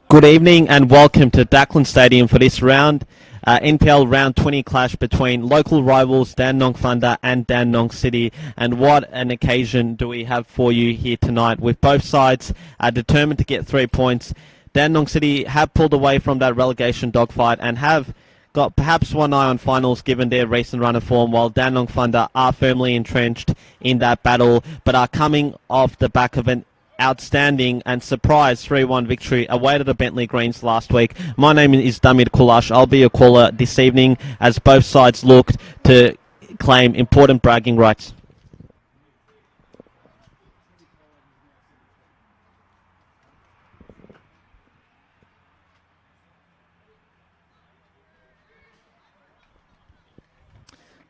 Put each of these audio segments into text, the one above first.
Good evening and welcome to Dandenong Stadium for this round, NPL Round 20 clash between local rivals Dandenong Thunder and Dandenong City. And what an occasion do we have for you here tonight, with both sides determined to get 3 points. Dandenong City have pulled away from that relegation dogfight and have got perhaps one eye on finals given their recent run of form, while Dandenong Thunder are firmly entrenched in that battle but are coming off the back of an outstanding and surprise 3-1 victory away to the Bentley Greens last week. My name is Damir Kulash. I'll be your caller this evening as both sides looked to claim important bragging rights.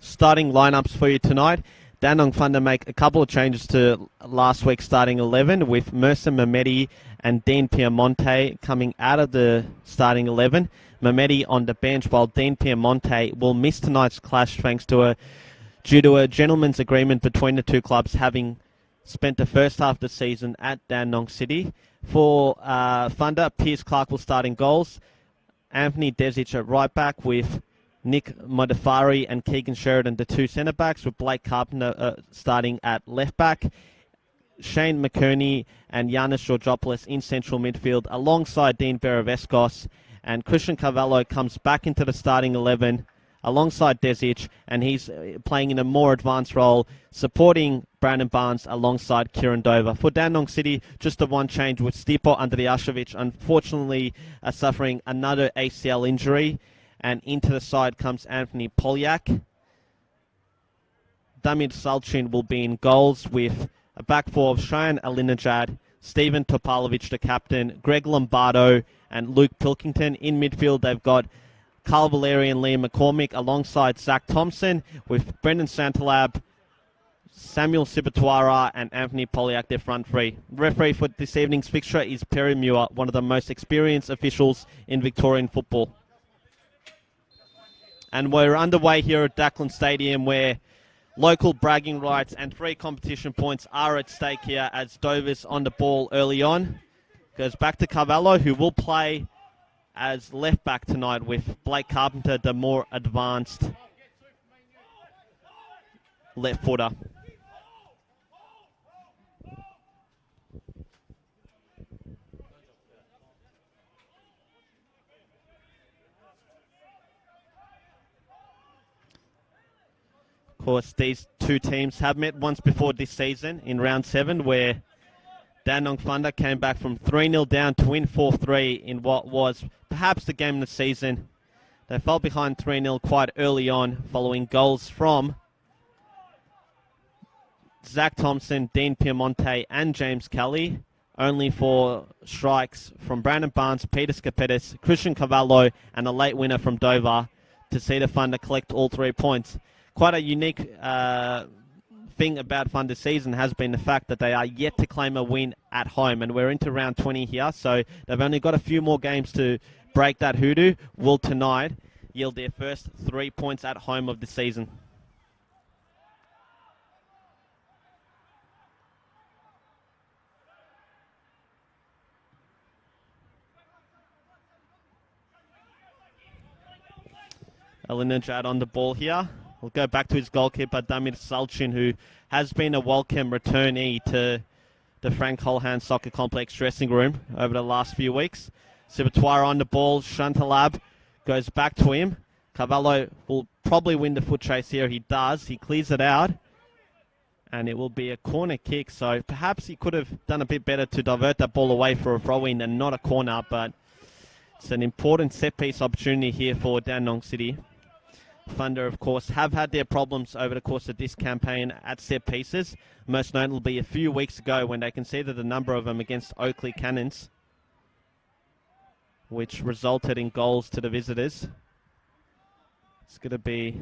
Starting lineups for you tonight. Dandenong Thunder make a couple of changes to last week's starting 11, with Mercer Mehmeti and Dean Piemonte coming out of the starting 11. Mehmeti on the bench, while Dean Piemonte will miss tonight's clash due to a gentleman's agreement between the two clubs, having spent the first half of the season at Dandenong City. For Thunder, Piers Clark will start in goals. Anthony Desic at right back, with Nick Modafari and Keegan Sheridan, the two centre-backs, with Blake Carpenter starting at left-back. Shane McKerney and Giannis Georgopoulos in central midfield, alongside Dean Beravescos. And Christian Carvalho comes back into the starting 11 alongside Desic, and he's playing in a more advanced role, supporting Brandon Barnes alongside Kieran Dover. For Dandenong City, just the one change, with Stipo Andrijašević unfortunately suffering another ACL injury. And into the side comes Anthony Poljak. Damir Salchin will be in goals, with a back four of Cheyenne Alinajad, Stephen Topalovic, the captain, Greg Lombardo, and Luke Pilkington. In midfield, they've got Carl Valeri and Liam McCormick alongside Zach Thompson, with Brendan Santalab, Samuel Sibatuara, and Anthony Poljak, their front three. Referee for this evening's fixture is Perry Muir, one of the most experienced officials in Victorian football. And we're underway here at Dandenong Stadium, where local bragging rights and 3 competition points are at stake here, as Dover's on the ball early on. Goes back to Carvalho, who will play as left back tonight, with Blake Carpenter, the more advanced left footer. Of course, these two teams have met once before this season in round 7, where Dandenong Thunder came back from 3-0 down to win 4-3 in what was perhaps the game of the season. They fell behind 3-0 quite early on, following goals from Zach Thompson, Dean Piemonte, and James Kelly, only for strikes from Brandon Barnes, Peter Skapetis, Christian Carvalho, and a late winner from Dover to see the Thunder collect all 3 points. Quite a unique thing about Thunder's season has been the fact that they are yet to claim a win at home, and we're into round 20 here, so they've only got a few more games to break that hoodoo. Will tonight yield their first 3 points at home of the season. Alinajad on the ball here. We'll go back to his goalkeeper, Damir Salchin, who has been a welcome returnee to the Frank Holhan Soccer Complex dressing room over the last few weeks. Sibatuara on the ball. Shantalab goes back to him. Carvalho will probably win the foot chase here. He does. He clears it out. And it will be a corner kick. So perhaps he could have done a bit better to divert that ball away for a throw-in and not a corner. But it's an important set-piece opportunity here for Dandenong City. Thunder, of course, have had their problems over the course of this campaign at set pieces. Most notably a few weeks ago when they conceded a number of them against Oakley Cannons, which resulted in goals to the visitors. It's going to be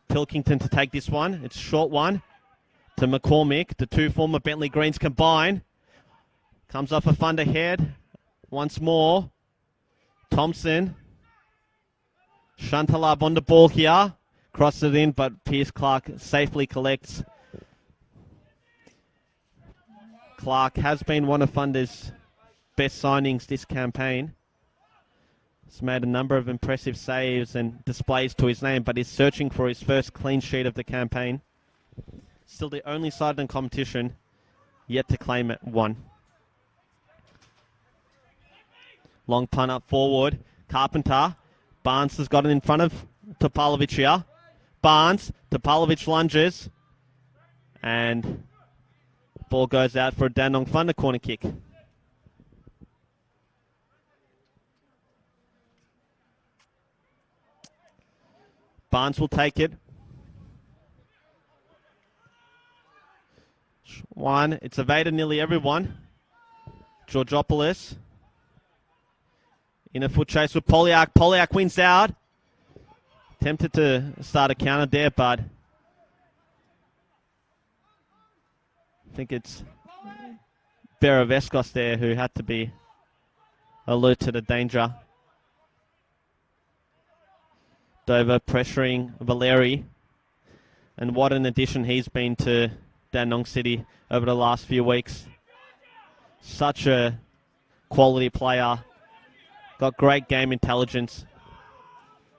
Pilkington to take this one. It's a short one to McCormick. The two former Bentley Greens combine. Comes off a Thunder head. Once more. Thompson. Shantalab on the ball here. Crosses it in, but Piers Clark safely collects. Clark has been one of Thunder's best signings this campaign. He's made a number of impressive saves and displays to his name, but he's searching for his first clean sheet of the campaign. Still the only side in competition yet to claim it one. Long punt up forward. Carpenter. Barnes has got it in front of Topalovic here. Barnes. Topalovic lunges. And ball goes out for a Dandenong Thunder corner kick. Barnes will take it. One. It's evaded nearly everyone. Georgopoulos. In a foot chase with Polyak. Polyak wins out. Tempted to start a counter there, but I think it's Beraveskos there who had to be alert to the danger. Dover pressuring Valeri. And what an addition he's been to Dandenong City over the last few weeks. Such a quality player. Got great game intelligence.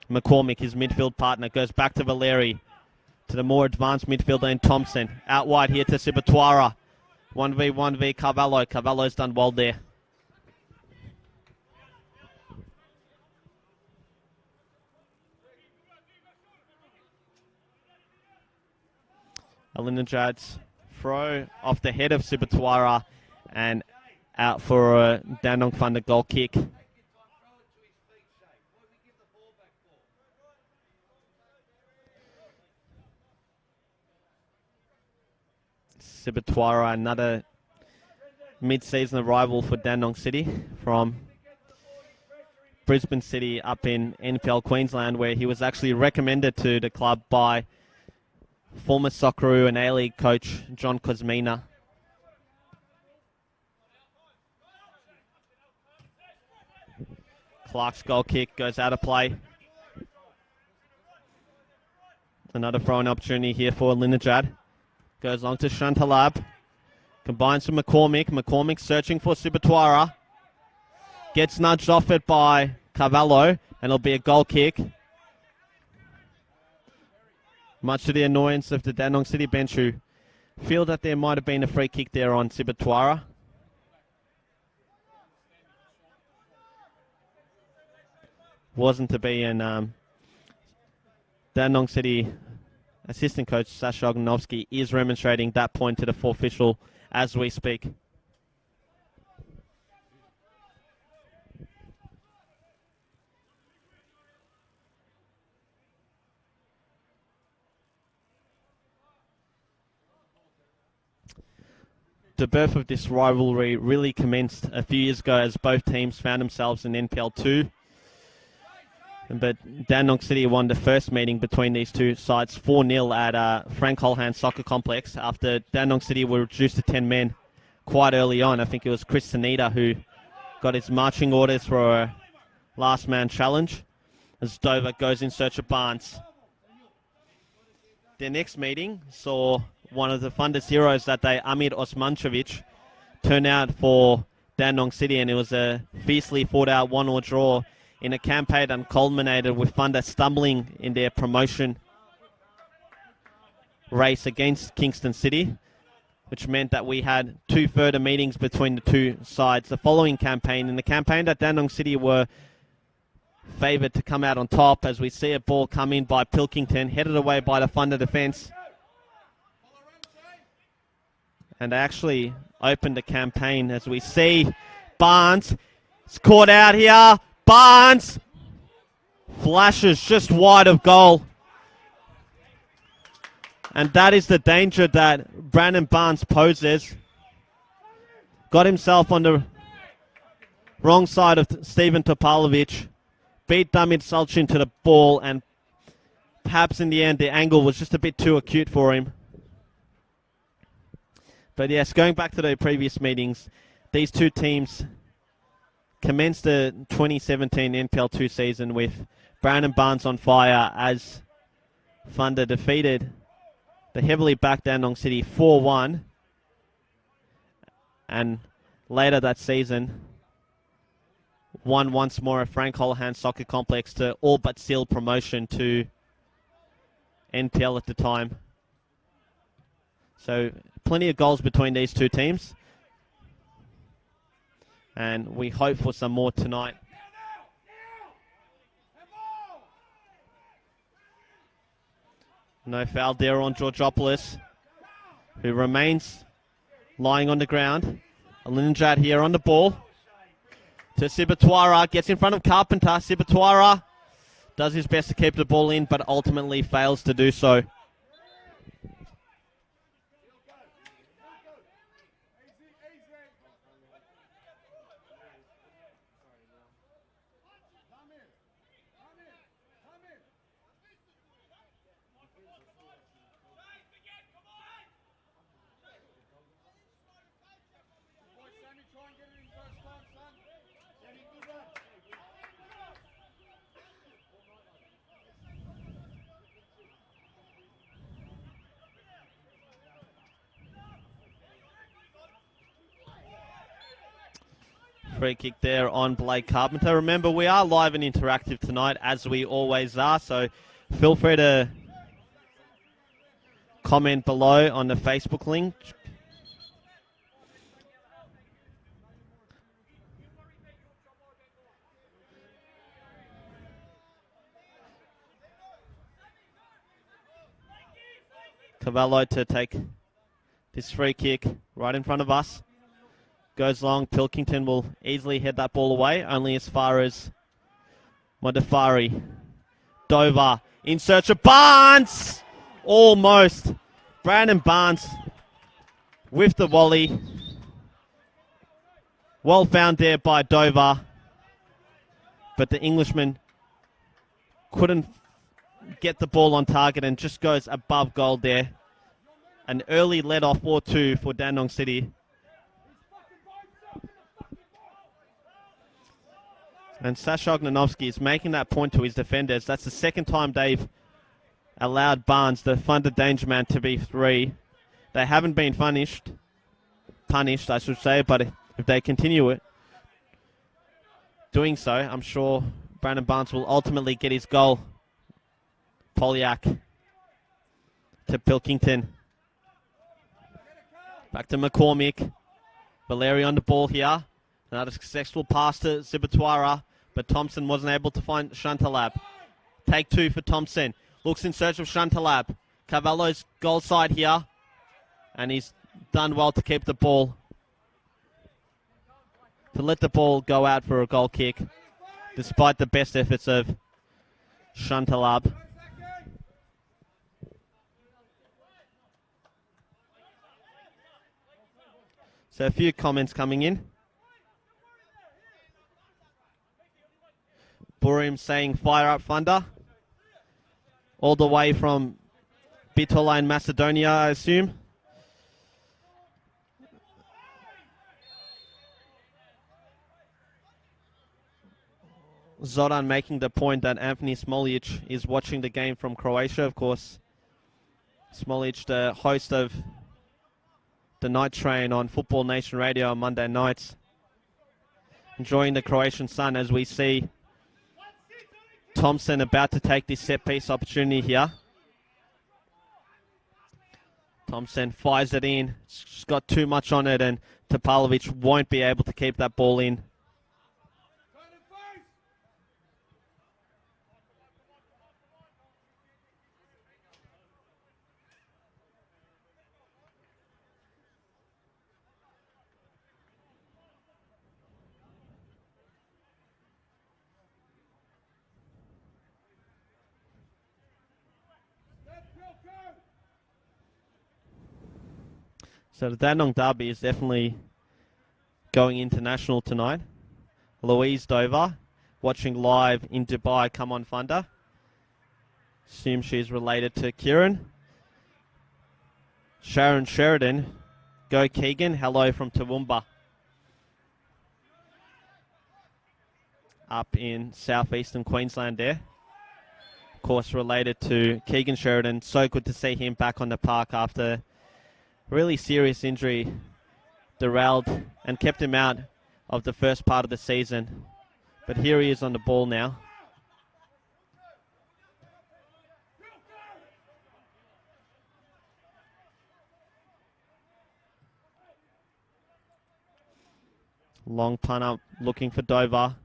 McCormick, his midfield partner, goes back to Valeri. To the more advanced midfielder in Thompson. Out wide here to Sibatuara. 1v1v Carvalho. Carvalho's done well there. Alinajad's throw off the head of Sibatuara and out for a Dandenong Thunder goal kick. Sibatuara, another mid-season arrival for Dandenong City from Brisbane City up in NPL Queensland, where he was actually recommended to the club by former Socceroo and A-League coach John Kosmina. Clark's goal kick goes out of play. Another throwing opportunity here for Linajad. Goes on to Shantalab. Combines with McCormick. McCormick searching for Sibatuara. Gets nudged off it by Carvalho. And it'll be a goal kick. Much to the annoyance of the Dandenong City bench, who feel that there might have been a free kick there on Sibatuara. Wasn't to be, and Dandenong City assistant coach Sasha Ognovsky is remonstrating that point to the fourth official as we speak. The birth of this rivalry really commenced a few years ago as both teams found themselves in NPL 2. But Dandenong City won the first meeting between these two sides 4-0 at Frank Holhan Soccer Complex after Dandenong City were reduced to 10 men quite early on. I think it was Chris Sanita who got his marching orders for a last man challenge as Dover goes in search of Barnes. Their next meeting saw one of the Thunder's heroes that day, Amir Osmancevic, turn out for Dandenong City, and it was a fiercely fought out 1-1 draw in a campaign that culminated with Thunder stumbling in their promotion race against Kingston City, which meant that we had two further meetings between the two sides the following campaign. In the campaign that Dandenong City were favoured to come out on top, as we see a ball come in by Pilkington, headed away by the Thunder defence. And they actually opened the campaign, as we see Barnes is caught out here. Barnes flashes just wide of goal. And that is the danger that Brandon Barnes poses. Got himself on the wrong side of Stephen Topalovic. Beat Damir Salchin to the ball, and perhaps in the end the angle was just a bit too acute for him. But yes, going back to the previous meetings, these two teams commenced the 2017 NPL 2 season with Brandon Barnes on fire as Thunder defeated the heavily backed Dandenong City 4-1. And later that season, won once more at Frank Holohan Soccer Complex to all but seal promotion to NPL at the time. So plenty of goals between these two teams. And we hope for some more tonight. No foul there on Georgopoulos, who remains lying on the ground. Alinjad here on the ball. To Sibatuara, gets in front of Carpenter. Sibatuara does his best to keep the ball in, but ultimately fails to do so. Free kick there on Blake Carpenter. Remember, we are live and interactive tonight, as we always are, so feel free to comment below on the Facebook link. Cavallo to take this free kick right in front of us. Goes long. Pilkington will easily head that ball away, only as far as Modafari. Dover in search of Barnes. Almost. Brandon Barnes with the volley. Well found there by Dover. But the Englishman couldn't get the ball on target and just goes above goal there. An early let-off or two for Dandenong City. And Sasha Ognanovsky is making that point to his defenders. That's the second time they've allowed Barnes, the Thunder danger man, to be three. They haven't been punished, I should say, but if they continue it, doing so, I'm sure Brandon Barnes will ultimately get his goal. Polyak to Pilkington. Back to McCormick. Valeri on the ball here. Another successful pass to Zibatuara, but Thompson wasn't able to find Shantalab. Take two for Thompson. Looks in search of Shantalab. Cavallo's goal side here, and he's done well to keep the ball. To let the ball go out for a goal kick, despite the best efforts of Shantalab. So a few comments coming in. Burim saying fire up Thunder. All the way from Bitola in Macedonia, I assume. Zoran making the point that Anthony Smolic is watching the game from Croatia. Of course, Smolic, the host of the Night Train on Football Nation Radio on Monday nights. Enjoying the Croatian sun as we see Thompson about to take this set-piece opportunity here. Thompson fires it in. It's got too much on it, and Topalovic won't be able to keep that ball in. So the Dandenong Derby is definitely going international tonight. Louise Dover, watching live in Dubai. Come on, Thunder. Assume she's related to Kieran. Sharon Sheridan. Go Keegan. Hello from Toowoomba. Up in southeastern Queensland there. Of course, related to Keegan Sheridan. So good to see him back on the park after really serious injury derailed and kept him out of the first part of the season. But here he is on the ball now. Long punt up, looking for Dover.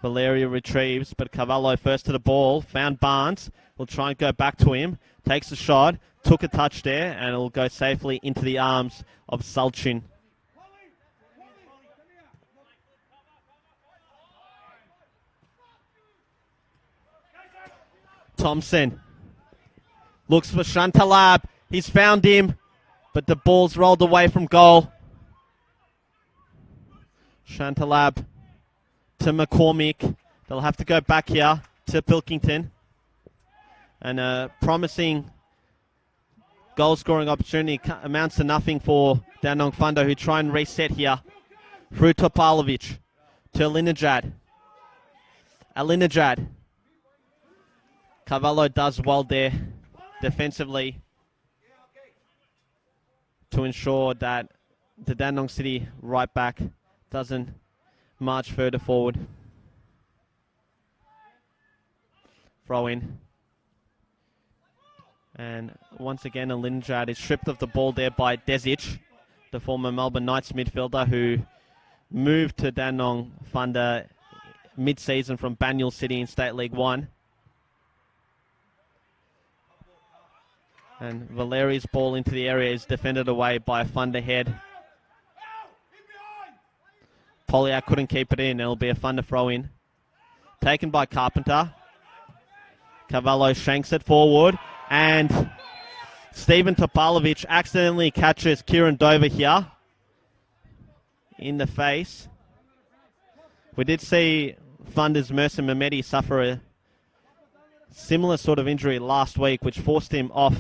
Valeria retrieves, but Carvalho first to the ball. Found Barnes. Will try and go back to him. Takes a shot. Took a touch there, and it'll go safely into the arms of Salchin. Thompson looks for Shantalab. He's found him, but the ball's rolled away from goal. Shantalab to McCormick. They'll have to go back here to Pilkington. And a promising goal-scoring opportunity amounts to nothing for Dandenong Fundo, who try and reset here. Through Topalovic to Alinajad. Alinajad. Carvalho does well there defensively to ensure that the Dandenong City right back doesn't march further forward. Throw in. And once again, Alinajad is stripped of the ball there by Desic, the former Melbourne Knights midfielder who moved to Dandenong Funder mid-season from Banyule City in State League 1. And Valeri's ball into the area is defended away by a Funder head. Polyak couldn't keep it in. It'll be a Funder throw in. Taken by Carpenter. Carvalho shanks it forward. And Stephen Topalovic accidentally catches Kieran Dover here in the face. We did see Funder's Mercer Mehmeti suffer a similar sort of injury last week, which forced him off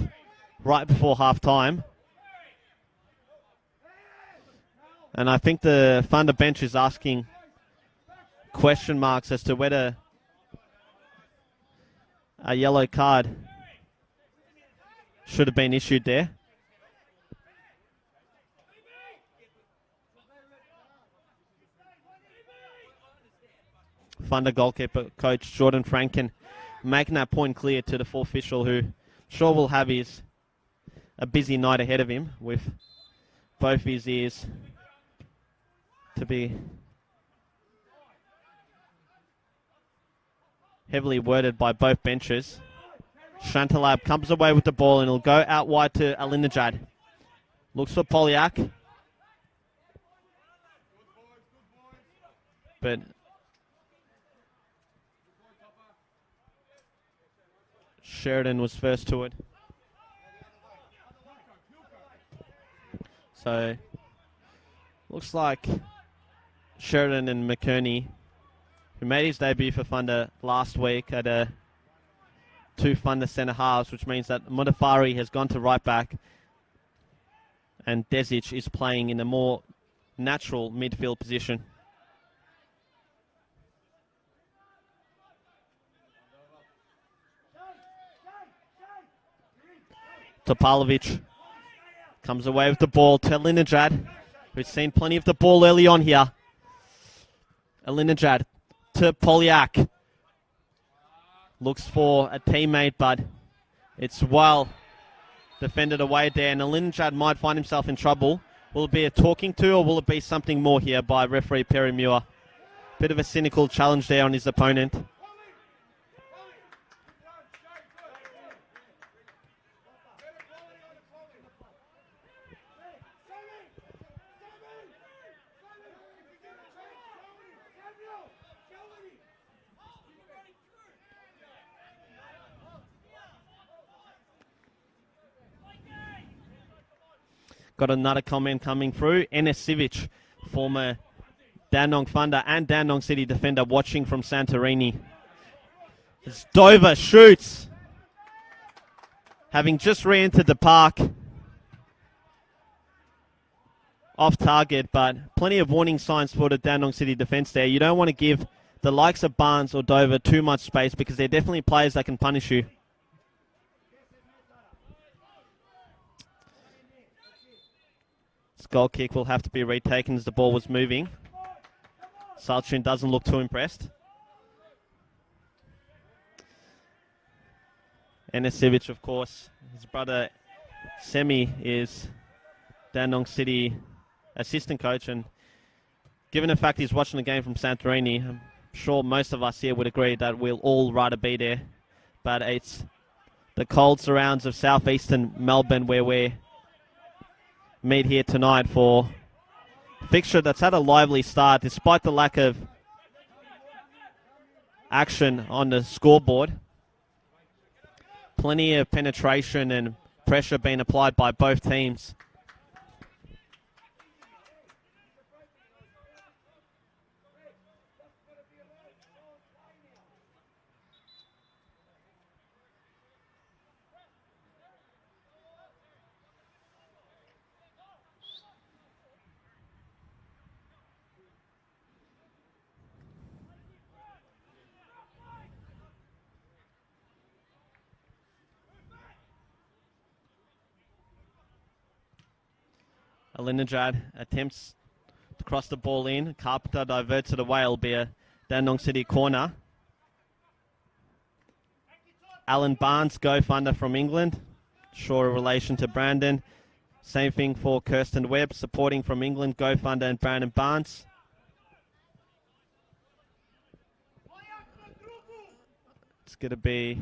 right before half-time. And I think the Funder bench is asking question marks as to whether a yellow card should have been issued there. Funder goalkeeper coach Jordan Franken making that point clear to the full official, who sure will have a busy night ahead of him with both his ears to be heavily worded by both benches. Shantalab comes away with the ball and he'll go out wide to Alinajad. Looks for Polyak. But Sheridan was first to it. So looks like Sheridan and McKerney, who made his debut for Funder last week at two Funder centre halves, which means that Modafari has gone to right back and Desic is playing in a more natural midfield position. Topalovic comes away with the ball to Alinajad, who's seen plenty of the ball early on here. Alinajad to Polyak. Looks for a teammate, but it's well defended away there. And Alinajad might find himself in trouble. Will it be a talking to, or will it be something more here by referee Perry Muir? Bit of a cynical challenge there on his opponent. Got another comment coming through. Enes Sivic, former Dandenong Funder and Dandenong City defender, watching from Santorini. As Dover shoots, having just re-entered the park. Off target, but plenty of warning signs for the Dandenong City defence there. You don't want to give the likes of Barnes or Dover too much space, because they're definitely players that can punish you. This goal kick will have to be retaken as the ball was moving. Salchin doesn't look too impressed. Enesiewicz, of course, his brother Semi is Dandenong City assistant coach, and given the fact he's watching the game from Santorini, I'm sure most of us here would agree that we'll all rather be there. But it's the cold surrounds of southeastern Melbourne where we meet here tonight for a fixture that's had a lively start despite the lack of action on the scoreboard. Plenty of penetration and pressure being applied by both teams. Alinajad attempts to cross the ball in. Carpenter diverts it away. It'll be a Dandenong City corner. Alan Barnes, go-funder from England. Sure relation to Brandon. Same thing for Kirsten Webb, supporting from England, go-funder and Brandon Barnes. It's going to be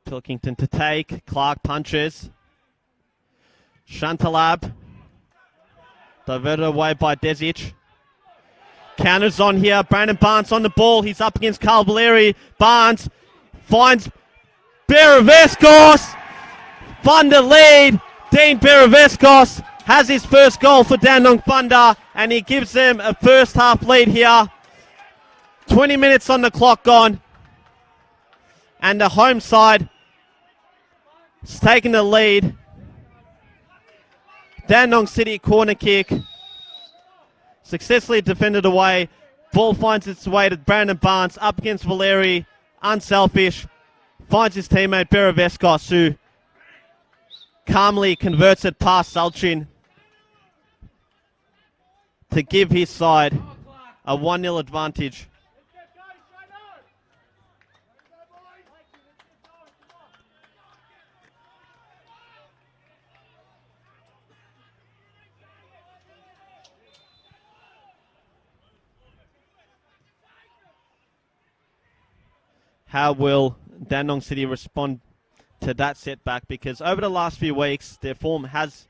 Pilkington to take. Clark punches. Shantalab. Diverted away by Desic. Counters on here. Brandon Barnes on the ball. He's up against Carl Valeri. Barnes finds Beravescos. Thunder lead. Dean Beravescos has his first goal for Dandenong Thunder, and he gives them a first half lead here. 20 minutes on the clock gone. And the home side is taking the lead. Dandenong City corner kick. Successfully defended away. Ball finds its way to Brandon Barnes up against Valeri. Unselfish. Finds his teammate Beravescos, who calmly converts it past Salchin to give his side a 1-0 advantage. How will Dandenong City respond to that setback? Because over the last few weeks, their form has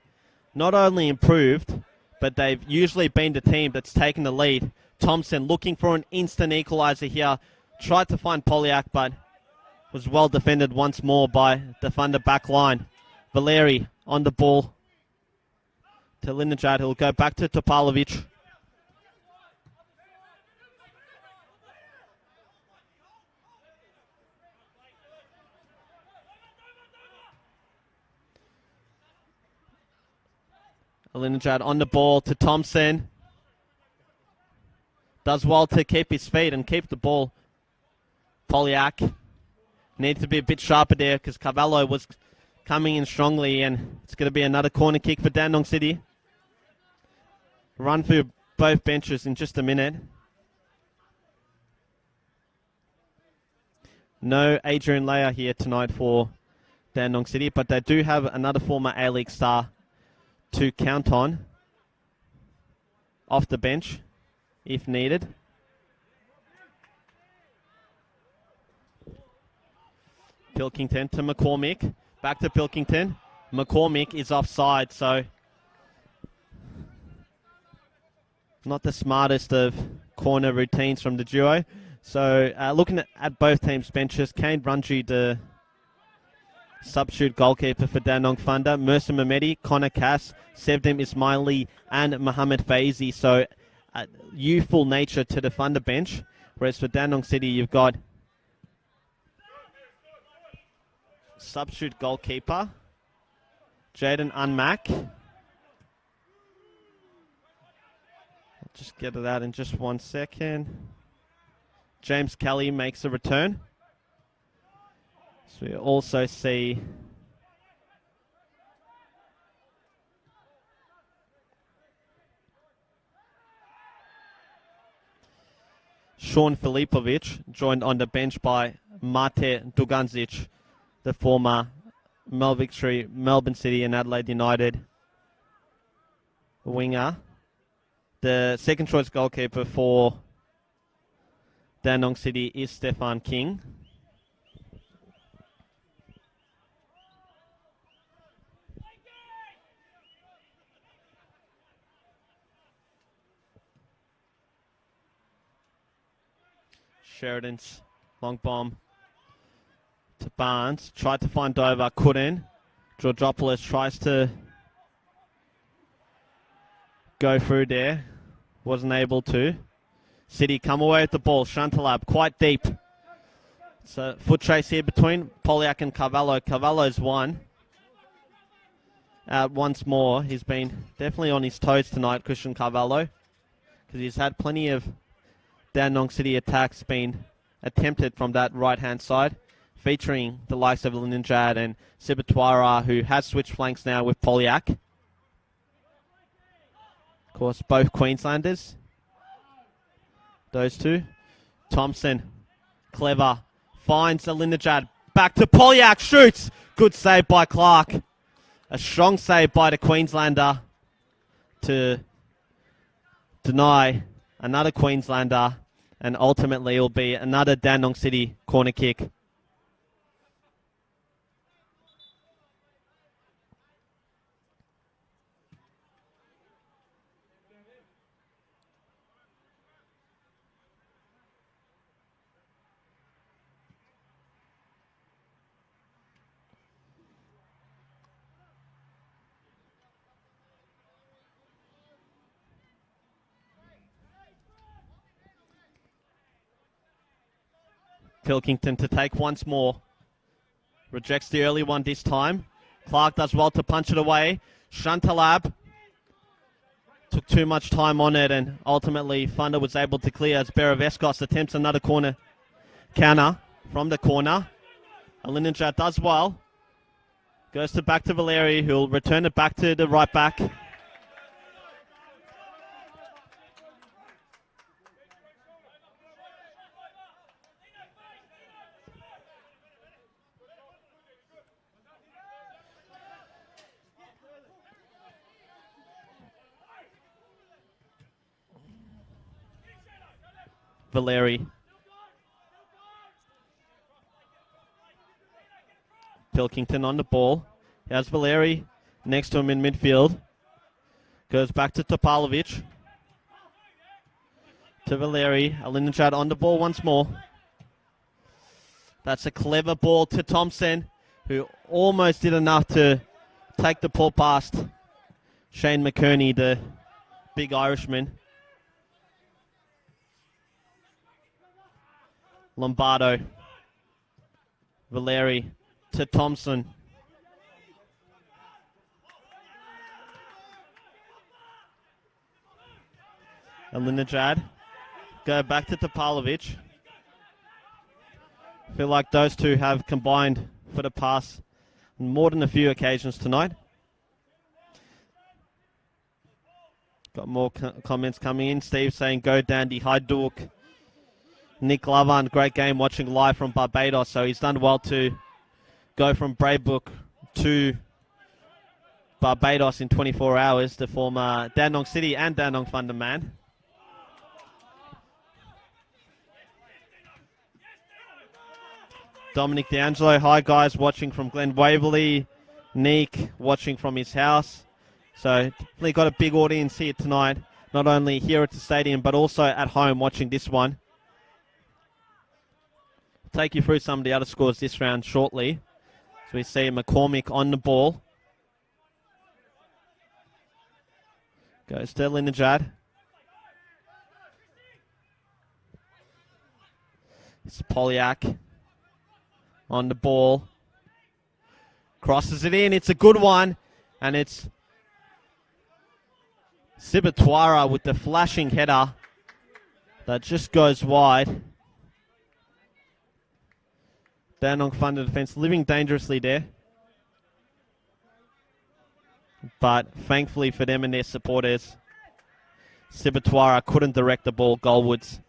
not only improved, but they've usually been the team that's taken the lead. Thompson looking for an instant equalizer here. Tried to find Polyak, but was well defended once more by the Thunder back line. Valeri on the ball to Linajad. He'll go back to Topalovic. Alinajad on the ball to Thompson. Does well to keep his feet and keep the ball. Polyak needs to be a bit sharper there because Carvalho was coming in strongly, and it's going to be another corner kick for Dandenong City. Run through both benches in just a minute. No Adrian Leia here tonight for Dandenong City, but they do have another former A-League star to count on off the bench if needed. Pilkington to McCormick. Back to Pilkington. McCormick is offside, so not the smartest of corner routines from the duo. So looking at both teams' benches, Kane Runji, the substitute goalkeeper for Dandenong Thunder, Mercer Mehmedi, Connor Cass, Sevdim Ismaili, and Mohamed Faizi. So youthful nature to the Thunder bench. Whereas for Dandenong City, you've got substitute goalkeeper Jaden Unmack. I'll just get it out in just 1 second. James Kelly makes a return. So we also see Sean Filipovic, joined on the bench by Mate Duganzic, the former Melbourne City and Adelaide United winger. The second choice goalkeeper for Dandenong City is Stefan King. Sheridan's long bomb to Barnes. Tried to find Dover, couldn't. Georgopoulos tries to go through there. Wasn't able to. City come away with the ball. Shantalab quite deep. So foot chase here between Poliak and Carvalho. Carvalho's won. Once more. He's been definitely on his toes tonight, Christian Carvalho. Because he's had plenty of Dandenong City attacks being attempted from that right-hand side, featuring the likes of Linjad and Sibatuara, who has switched flanks now with Poliak. Of course, both Queenslanders. Those two. Thompson, clever, finds Linjad. Back to Poliak, shoots! Good save by Clark. A strong save by the Queenslander to deny another Queenslander, and ultimately it will be another Dandenong City corner kick. Pilkington to take once more. Rejects the early one this time. Clark does well to punch it away. Shantalab took too much time on it, and ultimately Thunder was able to clear as Beravescos attempts another corner counter from the corner. Alinjad does well. Goes to back to Valeri, who'll return it back to the right back. Valeri. Pilkington on the ball. Has Valeri next to him in midfield. Goes back to Topalovic. To Valeri. Alinjad on the ball once more. That's a clever ball to Thompson, who almost did enough to take the ball past Shane McKerney, the big Irishman. Lombardo. Valeri to Thompson. Alinjad. Go back to Topalovic. Feel like those two have combined for the pass on more than a few occasions tonight. Got more comments coming in. Steve saying, go Dandy, hi Duke. Nick Lavan, great game watching live from Barbados. So he's done well to go from Braybrook to Barbados in 24 hours. The former Dandenong City and Dandenong Thunder man. Dominic D'Angelo, hi guys, watching from Glen Waverley. Nick watching from his house. So definitely got a big audience here tonight. Not only here at the stadium, but also at home watching this one. Take you through some of the other scores this round shortly. So we see McCormick on the ball. Goes to Linjad. It's Poliak on the ball. Crosses it in. It's a good one. And it's Sibatuara with the flashing header that just goes wide. Dandenong Thunder defense living dangerously there. But thankfully for them and their supporters, Sibatuara couldn't direct the ball goalwards.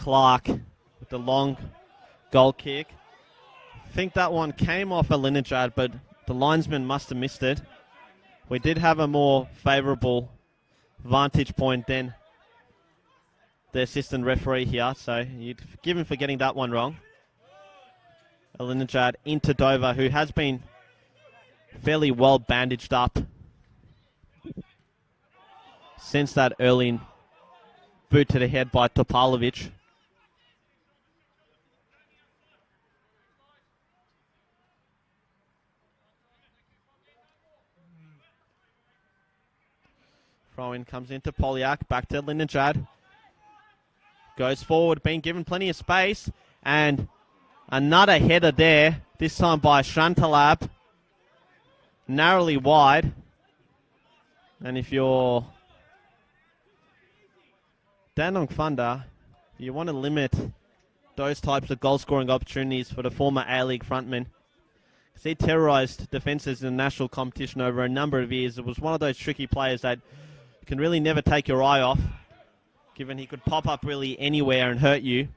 Clark with the long goal kick. I think that one came off a Linajad, but the linesman must have missed it. We did have a more favourable vantage point than the assistant referee here, so you'd forgive him for getting that one wrong. Linajad into Dover, who has been fairly well bandaged up since that early boot to the head by Topalovic. Throw-in comes into Polyak, back to Linajad. Goes forward, being given plenty of space, and another header there, this time by Shantalab. Narrowly wide. And if you're Dandenong Thunder, you want to limit those types of goal-scoring opportunities for the former A-League frontman. He terrorised defences in the national competition over a number of years. It was one of those tricky players that you can really never take your eye off, given he could pop up really anywhere and hurt you.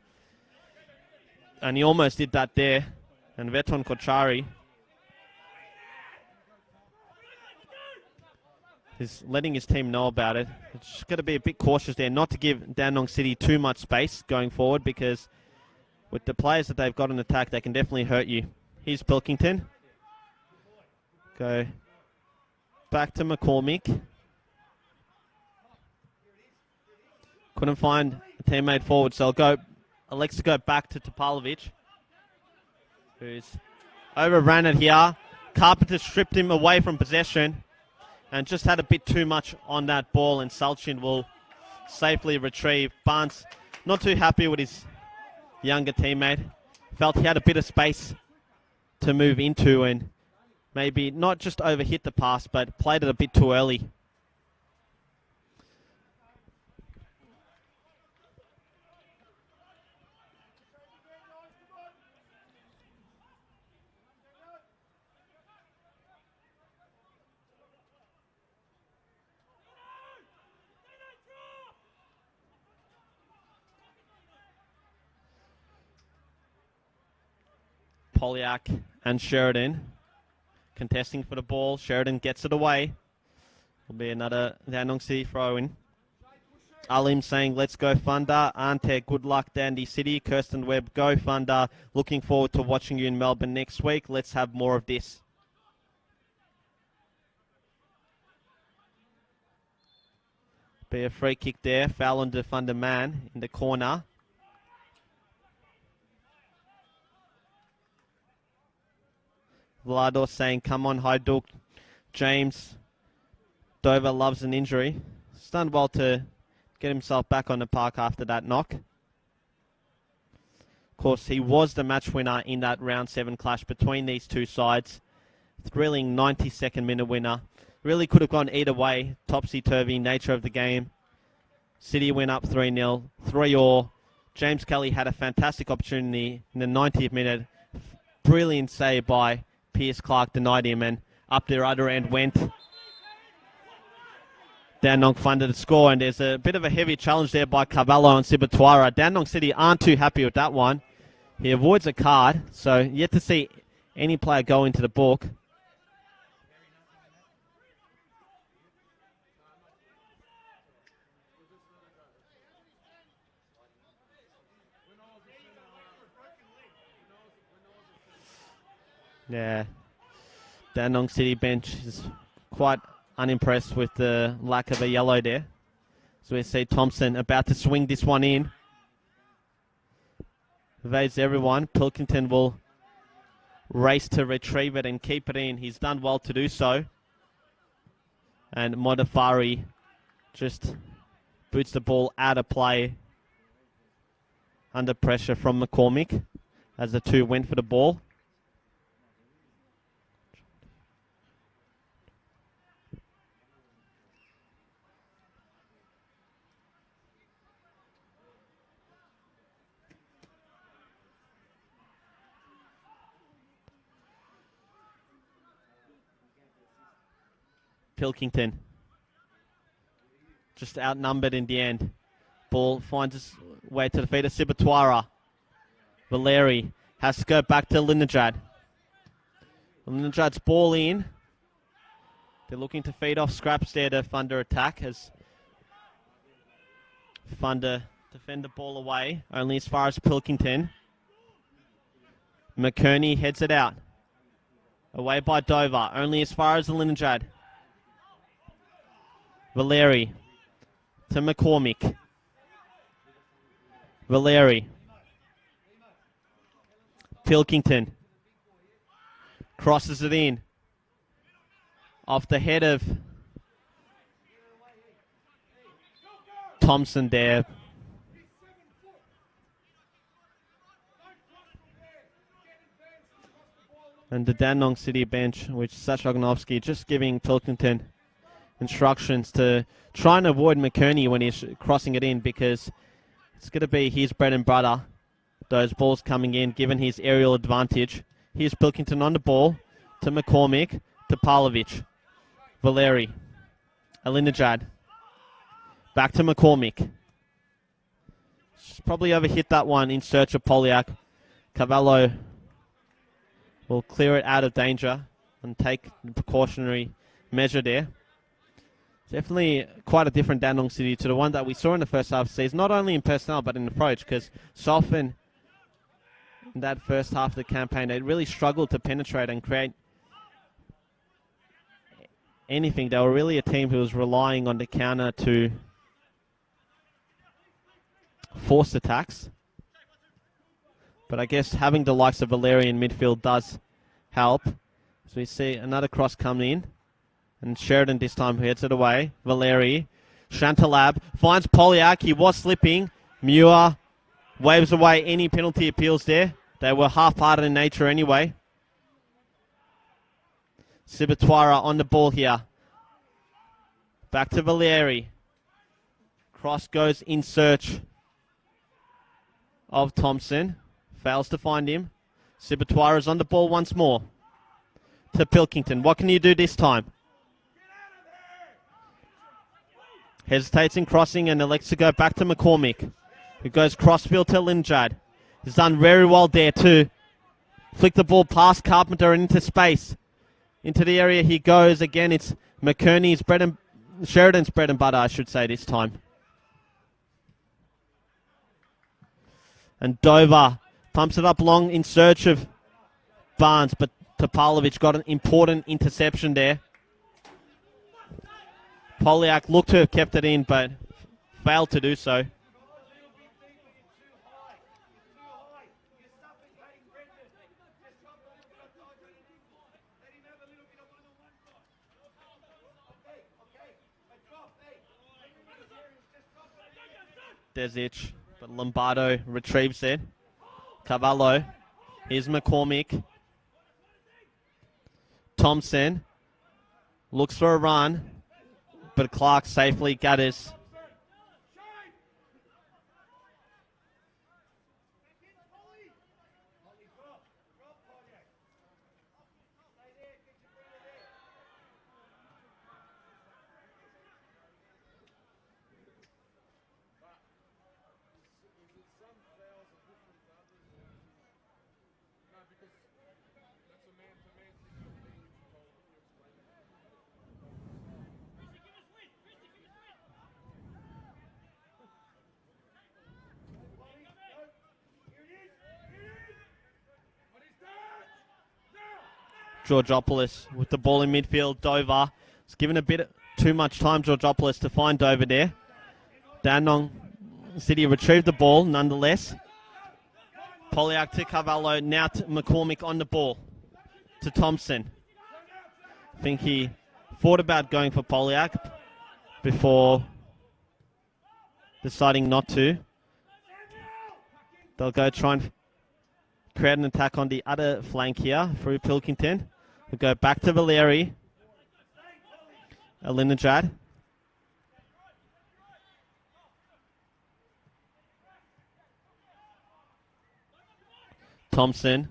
And he almost did that there. And Veton Kochari is letting his team know about it. It's just got to be a bit cautious there, not to give Dandenong City too much space going forward, because with the players that they've got in attack, they can definitely hurt you. Here's Pilkington. Go back to McCormick. Couldn't find a teammate forward, so elects to go back to Topalovic, who's overran it here. Carpenter stripped him away from possession and just had a bit too much on that ball, and Salchin will safely retrieve. Barnes not too happy with his younger teammate. Felt he had a bit of space to move into and maybe not just overhit the pass, but played it a bit too early. Polyak and Sheridan contesting for the ball. Sheridan gets it away. Will be another Dandenong City throw-in. Alim saying, let's go Thunder. Ante, good luck Dandy City. Kirsten Webb, go Thunder. Looking forward to watching you in Melbourne next week. Let's have more of this. Be a free kick there. Foul on the Thunder man in the corner. Vlado saying, come on, Hajduk. James, Dover loves an injury. He's done well to get himself back on the park after that knock. Of course, he was the match winner in that round 7 clash between these two sides. Thrilling 92nd minute winner. Really could have gone either way. Topsy-turvy nature of the game. City went up 3-0, 3-all. James Kelly had a fantastic opportunity in the 90th minute. Brilliant save by Pierce Clark, denied him, and up their other end went Dandenong Thunder to score, and there's a bit of a heavy challenge there by Cavallo and Sibatuara. Dandenong City aren't too happy with that one. He avoids a card, so yet to see any player go into the book. Yeah, Dandenong City bench is quite unimpressed with the lack of a yellow there. So we see Thompson about to swing this one in. Evades everyone. Pilkington will race to retrieve it and keep it in. He's done well to do so. And Modafari just boots the ball out of play under pressure from McCormick as the two went for the ball. Pilkington just outnumbered in the end. Ball finds its way to the feet of Sibatuara. Valeri has to go back to Lindenjad. Lindenjad's ball in. They're looking to feed off scraps there to Thunder attack as Thunder defend the ball away, only as far as Pilkington. McKerney heads it out. Away by Dover, only as far as the Lindenjad. Valeri to McCormick. Valeri. Pilkington crosses it in. Off the head of Thompson there. And the Dandenong City bench, which Sashognovsky just giving Pilkington instructions to try and avoid McKerney when he's crossing it in, because it's going to be his bread and butter. Those balls coming in, given his aerial advantage. Here's Pilkington on the ball to McCormick, to Pavlovic. Valeri. Alinajad. Back to McCormick. Probably overhit that one in search of Polyak. Cavallo will clear it out of danger and take the precautionary measure there. Definitely quite a different Dandenong City to the one that we saw in the first half of the season, not only in personnel but in approach, because so often in that first half of the campaign they really struggled to penetrate and create anything. They were really a team who was relying on the counter to force attacks. But I guess having the likes of Valeri in midfield does help. So we see another cross coming in. And Sheridan this time heads it away. Valeri. Chantalab finds Polyak. He was slipping. Muir waves away any penalty appeals there. They were half-hearted in nature anyway. Sibatuara on the ball here. Back to Valeri. Cross goes in search of Thompson. Fails to find him. Sibatuara is on the ball once more. To Pilkington. What can you do this time? Hesitates in crossing and elects to go back to McCormick, who goes crossfield to Linjad. He's done very well there too. Flick the ball past Carpenter and into space. Into the area he goes. Again, it's McKerney's Sheridan's bread and butter, I should say, this time. And Dover pumps it up long in search of Barnes, but Topalovic got an important interception there. Polyak looked to have kept it in, but failed to do so. Desic, but Lombardo retrieves it. Cavallo. Here's McCormick. Thompson looks for a run, but Clark safely gathers. Georgopoulos with the ball in midfield. Dover. It's given a bit too much time, Georgopoulos, to find Dover there. Dandenong City retrieved the ball nonetheless. Polyak to Cavallo. Now to McCormick on the ball. To Thompson. I think he thought about going for Polyak before deciding not to. They'll go try and create an attack on the other flank here through Pilkington. We'll go back to Valeri. Alinajad. Thompson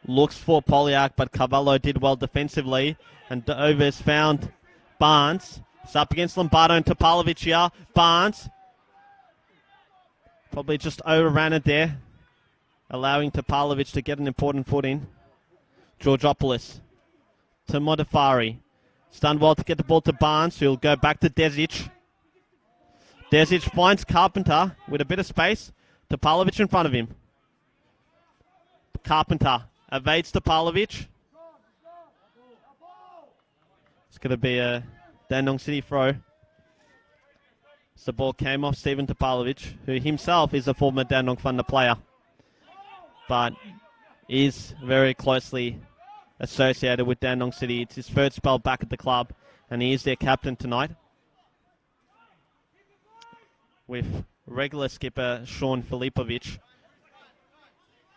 looks for Polyak, but Cavallo did well defensively. And Dover's found Barnes. It's up against Lombardo and Topalovic here. Barnes Probably just overran it there, allowing Topalovic to get an important foot in. Georgopoulos to Modafari. It's done well to get the ball to Barnes, who'll go back to Desic. Desic finds Carpenter with a bit of space. Topalovic in front of him. Carpenter evades Topalovic. It's going to be a Dandenong City throw. So the ball came off Stephen Topalovic, who himself is a former Dandenong Thunder player, but is very closely associated with Dandenong City. It's his third spell back at the club, and he is their captain tonight, with regular skipper Sean Filipovic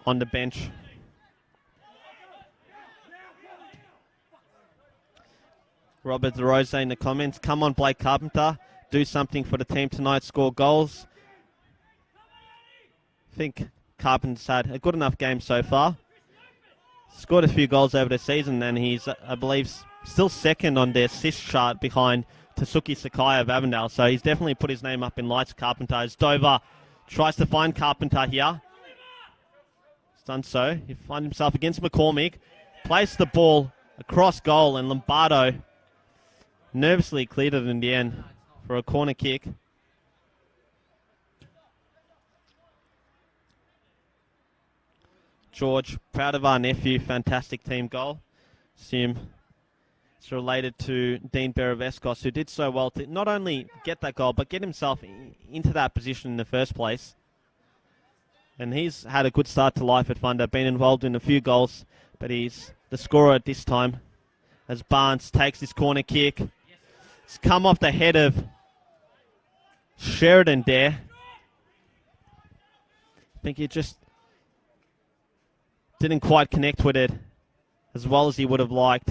on the bench. Robert DeRose in the comments. Come on, Blake Carpenter. Do something for the team tonight. Score goals. I think Carpenter's had a good enough game so far. Scored a few goals over the season, and he's, I believe, still second on their assist chart behind Tasuki Sakai of Avondale. So he's definitely put his name up in lights. Carpenter, as Dover tries to find Carpenter here. He's done so. He finds himself against McCormick. Placed the ball across goal, and Lombardo nervously cleared it in the end for a corner kick. George, proud of our nephew. Fantastic team goal. Assume it's related to Dean Beravescos, who did so well to not only get that goal, but get himself into that position in the first place. And he's had a good start to life at Thunder, been involved in a few goals, but he's the scorer at this time as Barnes takes his corner kick. It's come off the head of Sheridan there. I think he just didn't quite connect with it as well as he would have liked.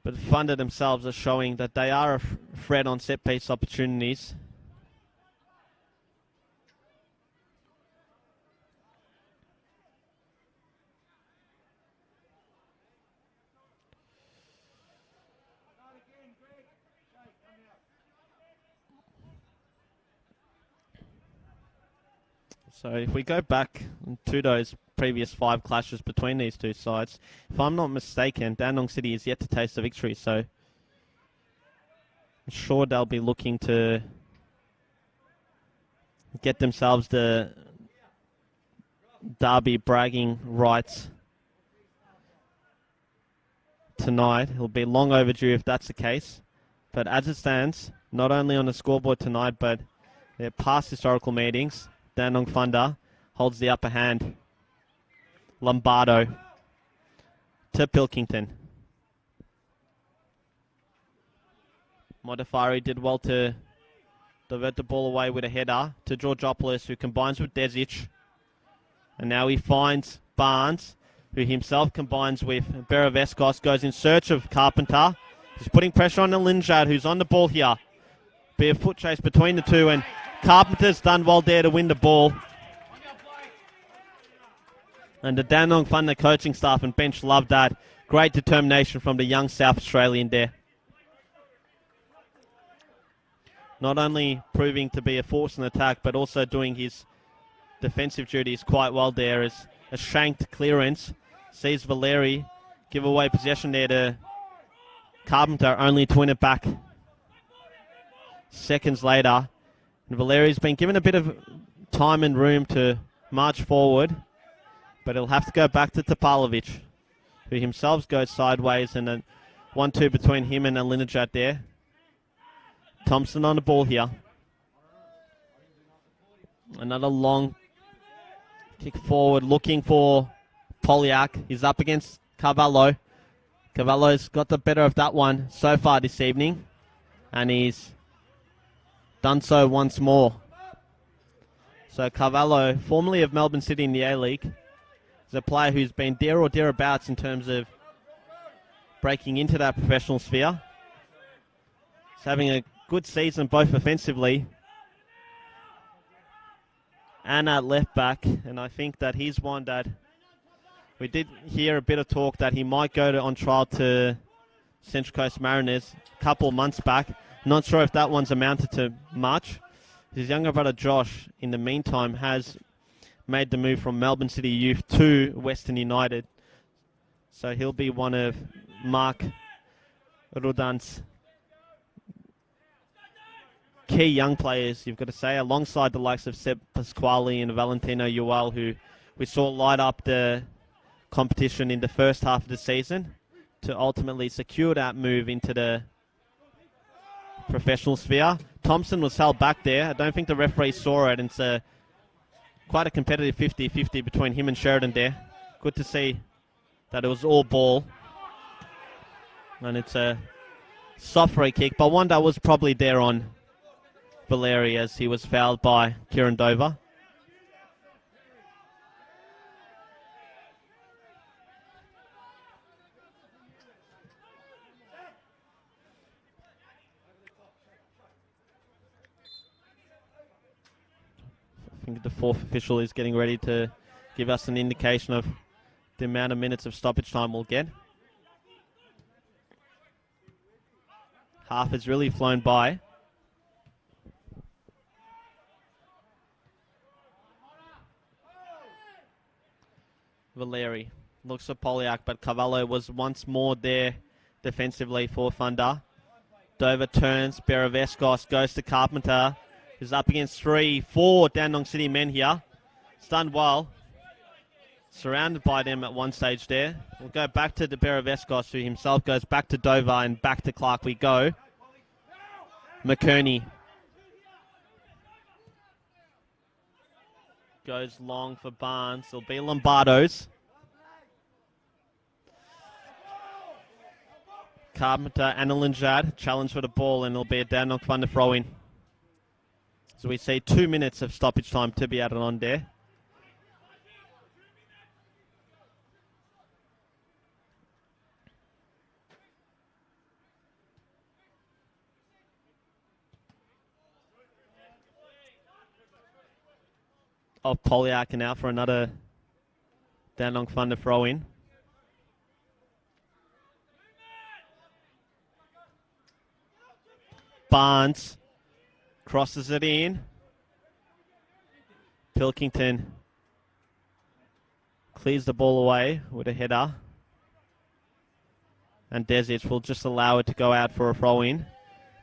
But Thunder themselves are showing that they are a threat on set-piece opportunities. So if we go back to those previous 5 clashes between these two sides, if I'm not mistaken, Dandenong City is yet to taste a victory. So I'm sure they'll be looking to get themselves the derby bragging rights tonight. It'll be long overdue if that's the case. But as it stands, not only on the scoreboard tonight, but their past historical meetings, Dandenong Thunder holds the upper hand. Lombardo to Pilkington. Modafari did well to divert the ball away with a header to Georgopoulos, who combines with Desic. And now he finds Barnes, who himself combines with Beravescos, goes in search of Carpenter. He's putting pressure on the Linjad, who's on the ball here. Be a foot chase between the two, and Carpenter's done well there to win the ball. And the Dandenong Thunder coaching staff and bench loved that. Great determination from the young South Australian there. Not only proving to be a force in attack, but also doing his defensive duties quite well there as a shanked clearance sees Valeri give away possession there to Carpenter, only to win it back seconds later. And Valeri's been given a bit of time and room to march forward, but he'll have to go back to Topalovic, who himself goes sideways, and a 1-2 between him and Alinajat there. Thompson on the ball here. Another long kick forward, looking for Polyak. He's up against Carvalho. Carvalho's got the better of that one so far this evening, and he's done so once more. So Carvalho, formerly of Melbourne City in the A-League, is a player who's been there or thereabouts in terms of breaking into that professional sphere. He's having a good season both offensively and at left back, and I think that he's one that we did hear a bit of talk that he might go on trial to Central Coast Mariners a couple of months back. Not sure if that one's amounted to much. His younger brother Josh, in the meantime, has made the move from Melbourne City Youth to Western United. So he'll be one of Mark Rudan's key young players, you've got to say, alongside the likes of Seb Pasquale and Valentino Ual, who we saw light up the competition in the first half of the season to ultimately secure that move into the professional sphere. Thompson was held back there. I don't think the referee saw it, and it's quite a competitive 50-50 between him and Sheridan there. Good to see that it was all ball. And it's a soft free kick, but one that was probably there on Valeri as he was fouled by Kieran Dover. I think the fourth official is getting ready to give us an indication of the amount of minutes of stoppage time we'll get. Half has really flown by. Valeri looks for Poliak, but Cavallo was once more there defensively for Thunder. Dover turns, Beravescos goes to Carpenter, who's up against 3-4 Dandenong City men here. It's done well. Surrounded by them at one stage there. We'll go back to the Beravescos, who himself goes back to Dover, and back to Clark we go. McKerney goes long for Barnes. It'll be Lombardo's. Carpenter and Alinjad challenge for the ball, and it'll be a Dandenong Thunder throw in. So we see 2 minutes of stoppage time to be added on there. Of Poliak and out for another Dandenong Thunder throw in. Barnes crosses it in. Pilkington clears the ball away with a header. And Desic will just allow it to go out for a throw in.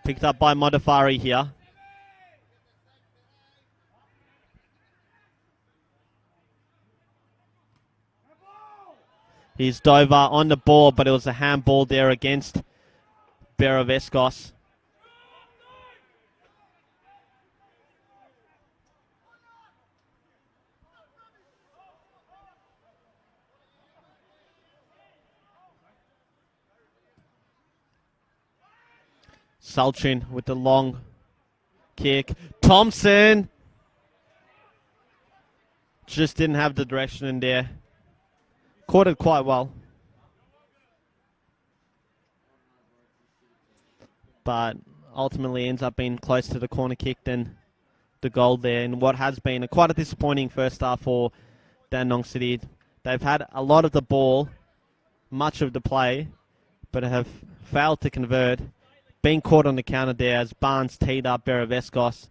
Picked up by Modafari here. Here's Dover on the ball, but it was a handball there against Beravescos. Salchin with the long kick. Thompson just didn't have the direction in there. Caught it quite well. But ultimately ends up being close to the corner kick than the goal there. In what has been quite a disappointing first half for Dandenong City. They've had a lot of the ball, much of the play, but have failed to convert. Being caught on the counter there as Barnes teed up Beravescos.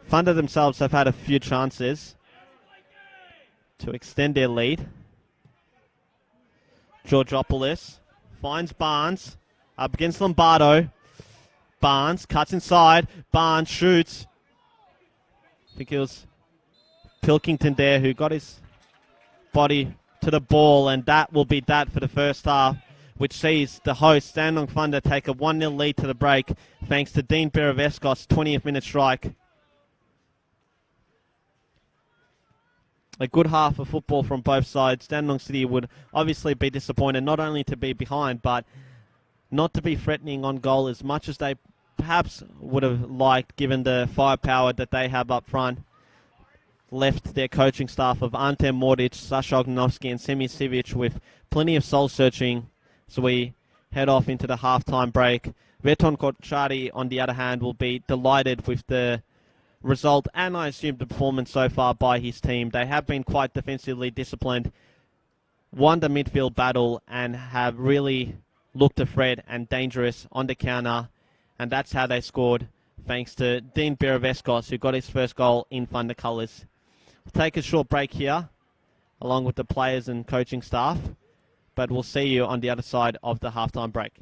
Thunder themselves have had a few chances to extend their lead. Georgopoulos finds Barnes up against Lombardo. Barnes cuts inside. Barnes shoots. I think it was Pilkington there who got his body to the ball, and that will be that for the first half, which sees the host, Dandenong Thunder, take a 1-0 lead to the break thanks to Dean Beravescos' 20th minute strike. A good half of football from both sides. Dandenong City would obviously be disappointed not only to be behind, but not to be threatening on goal as much as they perhaps would have liked, given the firepower that they have up front. Left their coaching staff of Ante Mordic, Sasha Ognovsky and Semi Sivic with plenty of soul-searching. So we head off into the halftime break. Veton Kochari, on the other hand, will be delighted with the result and I assume the performance so far by his team. They have been quite defensively disciplined, won the midfield battle and have really looked afraid and dangerous on the counter and that's how they scored, thanks to Dean Biraveskos, who got his first goal in Thunder colours. We'll take a short break here, along with the players and coaching staff, but we'll see you on the other side of the halftime break.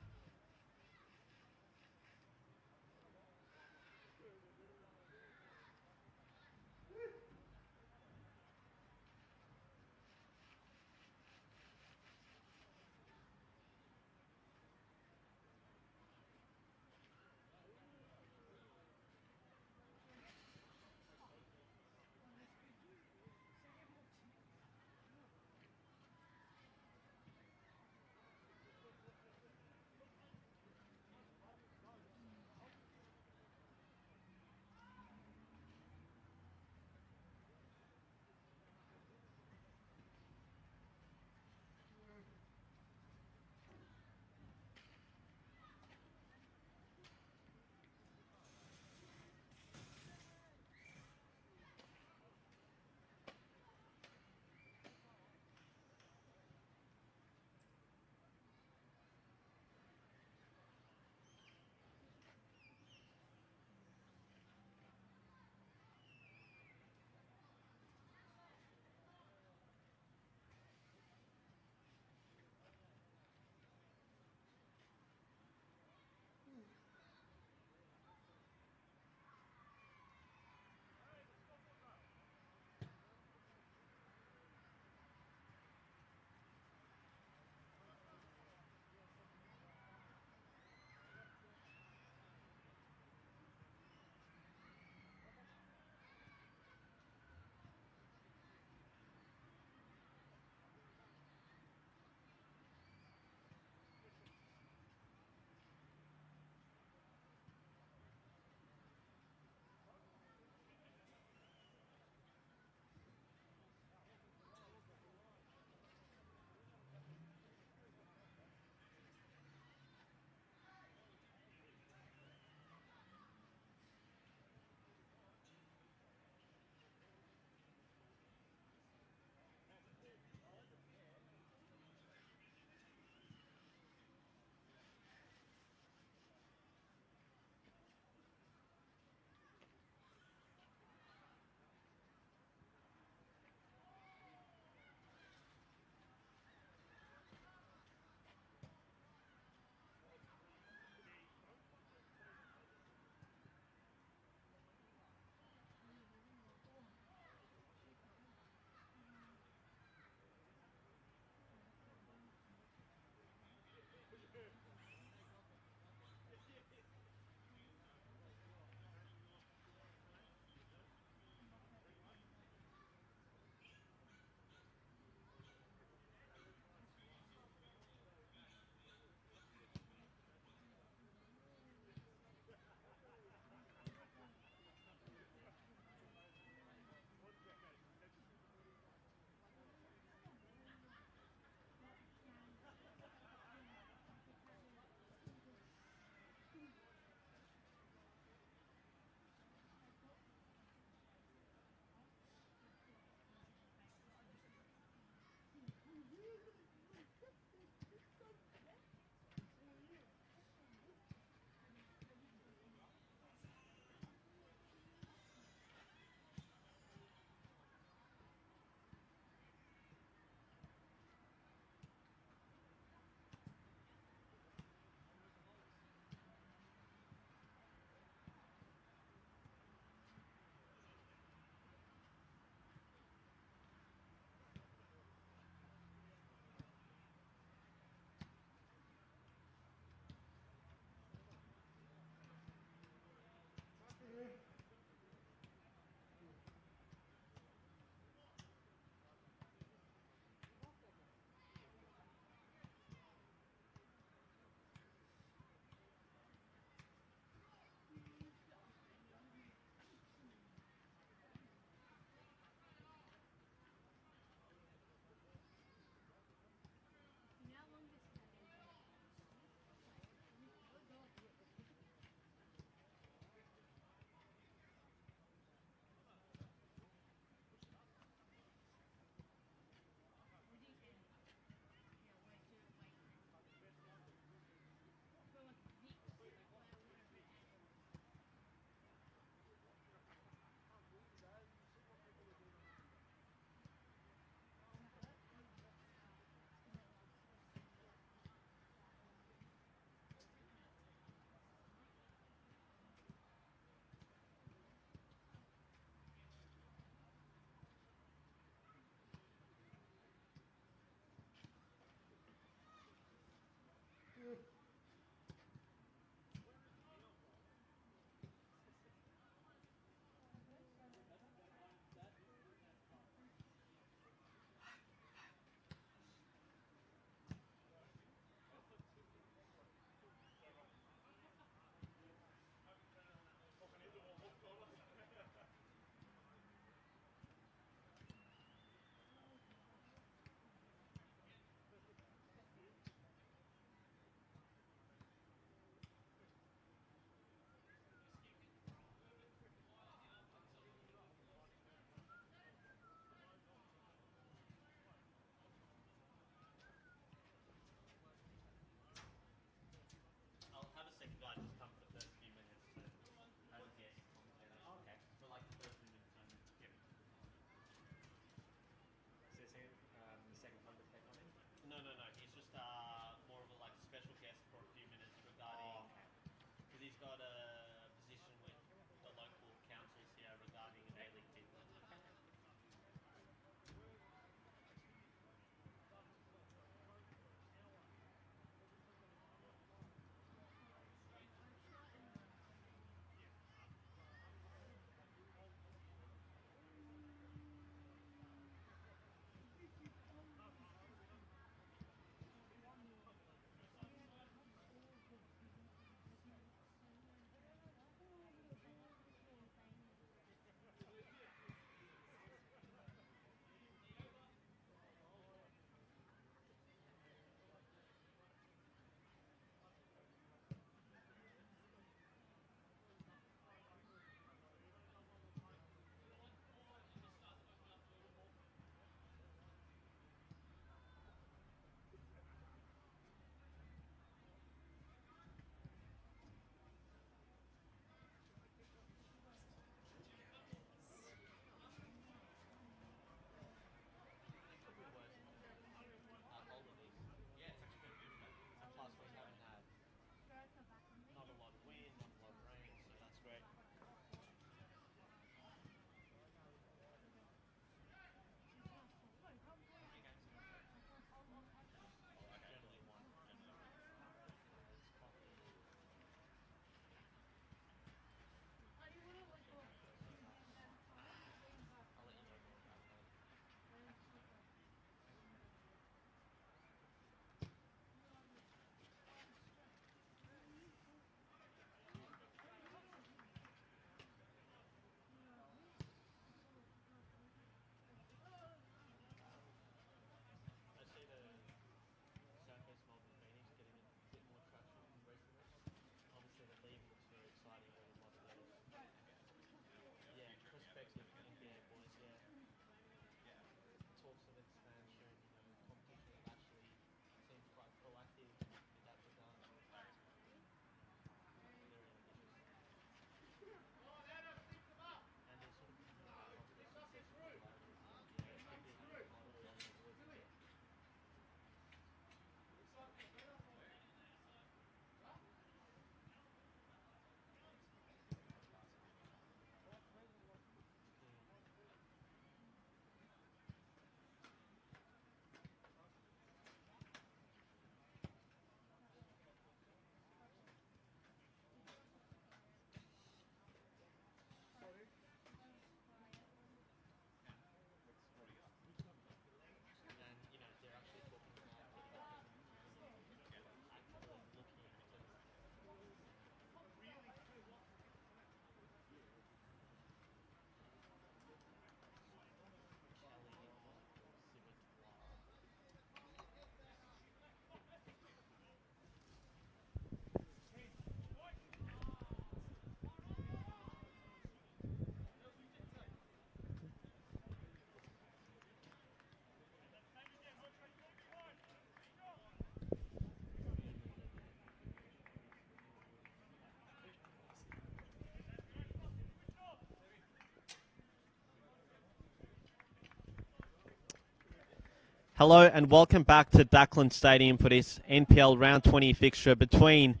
Hello and welcome back to Dackland Stadium for this NPL Round 20 fixture between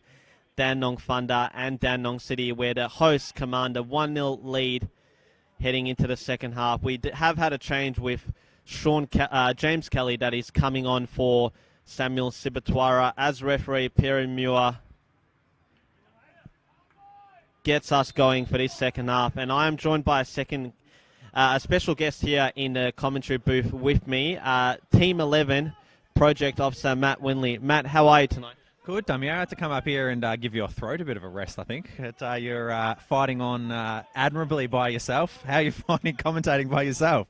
Dandenong Thunder and Dandenong City, where the hosts command a 1-0 lead heading into the second half. We have had a change with James Kelly that is coming on for Samuel Sibatwara as referee. Perry Muir gets us going for this second half, and I am joined by a special guest here in the commentary booth with me, Team 11 Project Officer Matt Winley. Matt, how are you tonight? Good, Dummy. I had to come up here and give your throat a bit of a rest, I think. You're fighting on admirably by yourself. How are you finding commentating by yourself?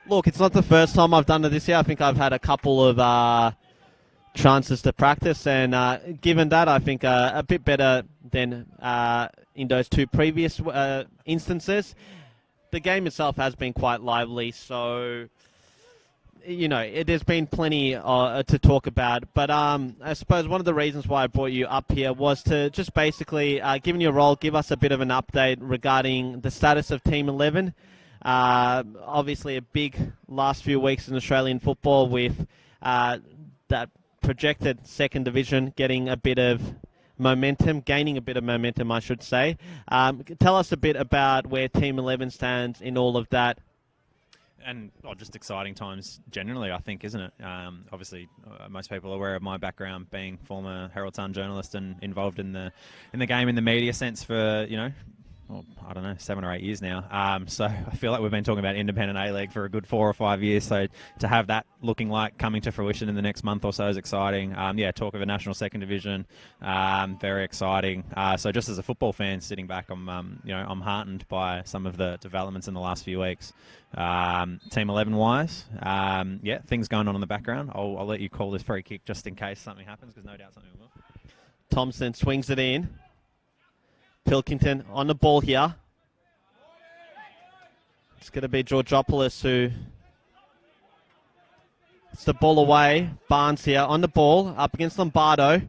Look, it's not the first time I've done it this year. I think I've had a couple of chances to practice, and given that, I think a bit better than in those two previous instances. The game itself has been quite lively, so, you know, there's been plenty to talk about. But I suppose one of the reasons why I brought you up here was to just basically, given your role, give us a bit of an update regarding the status of Team 11. Obviously, a big last few weeks in Australian football with that projected second division getting a bit of gaining a bit of momentum, I should say. Tell us a bit about where Team 11 stands in all of that. And just exciting times generally, I think, isn't it? Obviously, most people are aware of my background, being former Herald Sun journalist and involved in the game in the media sense for, well, I don't know, 7 or 8 years now. So I feel like we've been talking about independent A-League for a good 4 or 5 years. So to have that looking like coming to fruition in the next month or so is exciting. Talk of a national second division, very exciting. So just as a football fan sitting back, I'm heartened by some of the developments in the last few weeks. Team 11 wise, things going on in the background. I'll let you call this free kick just in case something happens, because no doubt something will. Thompson swings it in. Pilkington on the ball here. It's going to be Georgopoulos who... It's the ball away. Barnes here on the ball, up against Lombardo.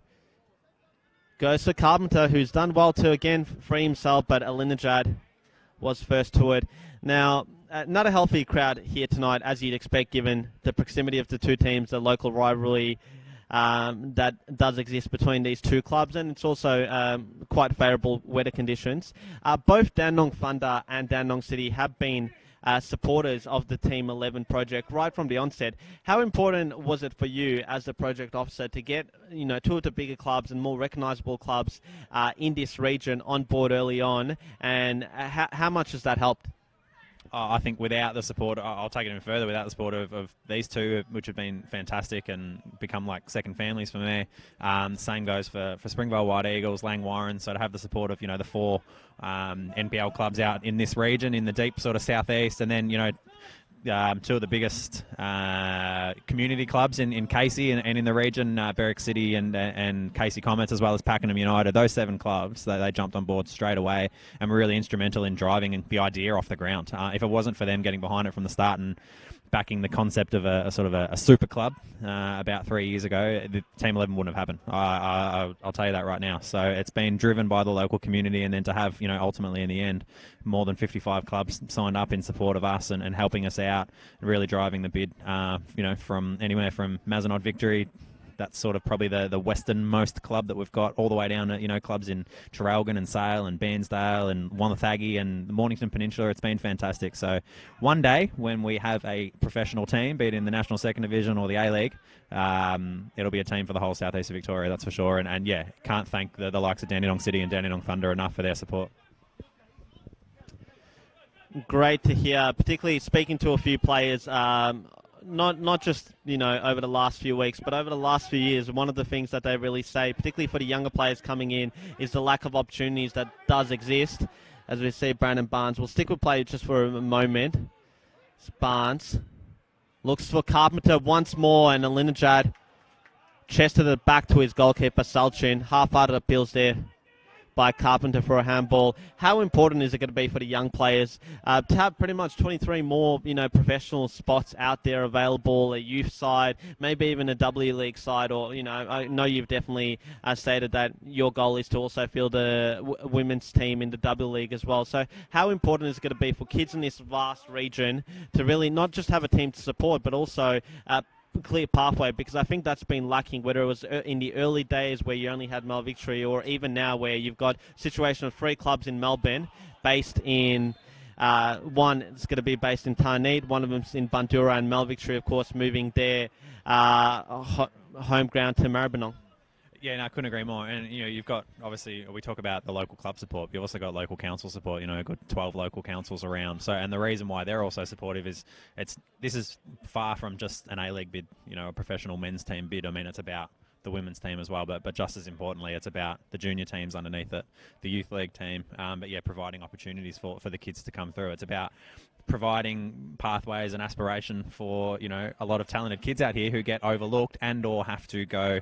Goes to Carpenter, who's done well to, again, free himself, but Alinejad was first to it. Now, not a healthy crowd here tonight, as you'd expect, given the proximity of the two teams, the local rivalry that does exist between these two clubs, and it's also quite favourable weather conditions. Both Dandenong Thunder and Dandenong City have been supporters of the Team 11 project right from the onset. How important was it for you as the project officer to get two of the bigger clubs and more recognisable clubs in this region on board early on, and how much has that helped? I think without the support, I'll take it even further, without the support of these two, which have been fantastic and become like second families for me. Same goes for Springvale White Eagles, Lang Warren. So to have the support of, the 4 NPL clubs out in this region, in the deep sort of southeast, and then, 2 of the biggest community clubs in Casey and in the region, Berwick City and Casey Comets, as well as Pakenham United. Those 7 clubs, they jumped on board straight away and were really instrumental in driving the idea off the ground. If it wasn't for them getting behind it from the start and backing the concept of a sort of a super club about 3 years ago, the Team 11 wouldn't have happened. I'll tell you that right now. So it's been driven by the local community, and then to have, ultimately in the end, more than 55 clubs signed up in support of us and helping us out, really driving the bid, from anywhere from Mazenod Victory. That's sort of probably the westernmost club that we've got, all the way down to, clubs in Traralgon and Sale and Bairnsdale and Wonthaggi and the Mornington Peninsula. It's been fantastic. So one day when we have a professional team, be it in the National Second Division or the A-League, it'll be a team for the whole southeast of Victoria, that's for sure. And can't thank the likes of Dandenong City and Dandenong Thunder enough for their support. Great to hear, particularly speaking to a few players, not just, over the last few weeks, but over the last few years. One of the things that they really say, particularly for the younger players coming in, is the lack of opportunities that does exist. As we see Brandon Barnes. We'll stick with play just for a moment. It's Barnes looks for Carpenter once more, and Alinejad chested it back to his goalkeeper, Salchin. Half-hearted appeals there by Carpenter for a handball. How important is it going to be for the young players to have pretty much 23 more, professional spots out there available, a youth side, maybe even a W League side, or, I know you've definitely stated that your goal is to also field a women's team in the W League as well. So how important is it going to be for kids in this vast region to really not just have a team to support, but also clear pathway, because I think that's been lacking, whether it was in the early days where you only had Mel Victory, or even now where you've got a situation of 3 clubs in Melbourne based in one is going to be based in Tarneed, one of them's in Bundoora, and Mel Victory, of course, moving their home ground to Maribyrnong. Yeah, no, I couldn't agree more. And, you've got, obviously, we talk about the local club support. You've also got local council support. You've got 12 local councils around. So, and the reason why they're also supportive is this is far from just an A-League bid, a professional men's team bid. I mean, it's about the women's team as well, but just as importantly, it's about the junior teams underneath it, the youth league team, but yeah, providing opportunities for the kids to come through. It's about providing pathways and aspiration for, a lot of talented kids out here who get overlooked and or have to go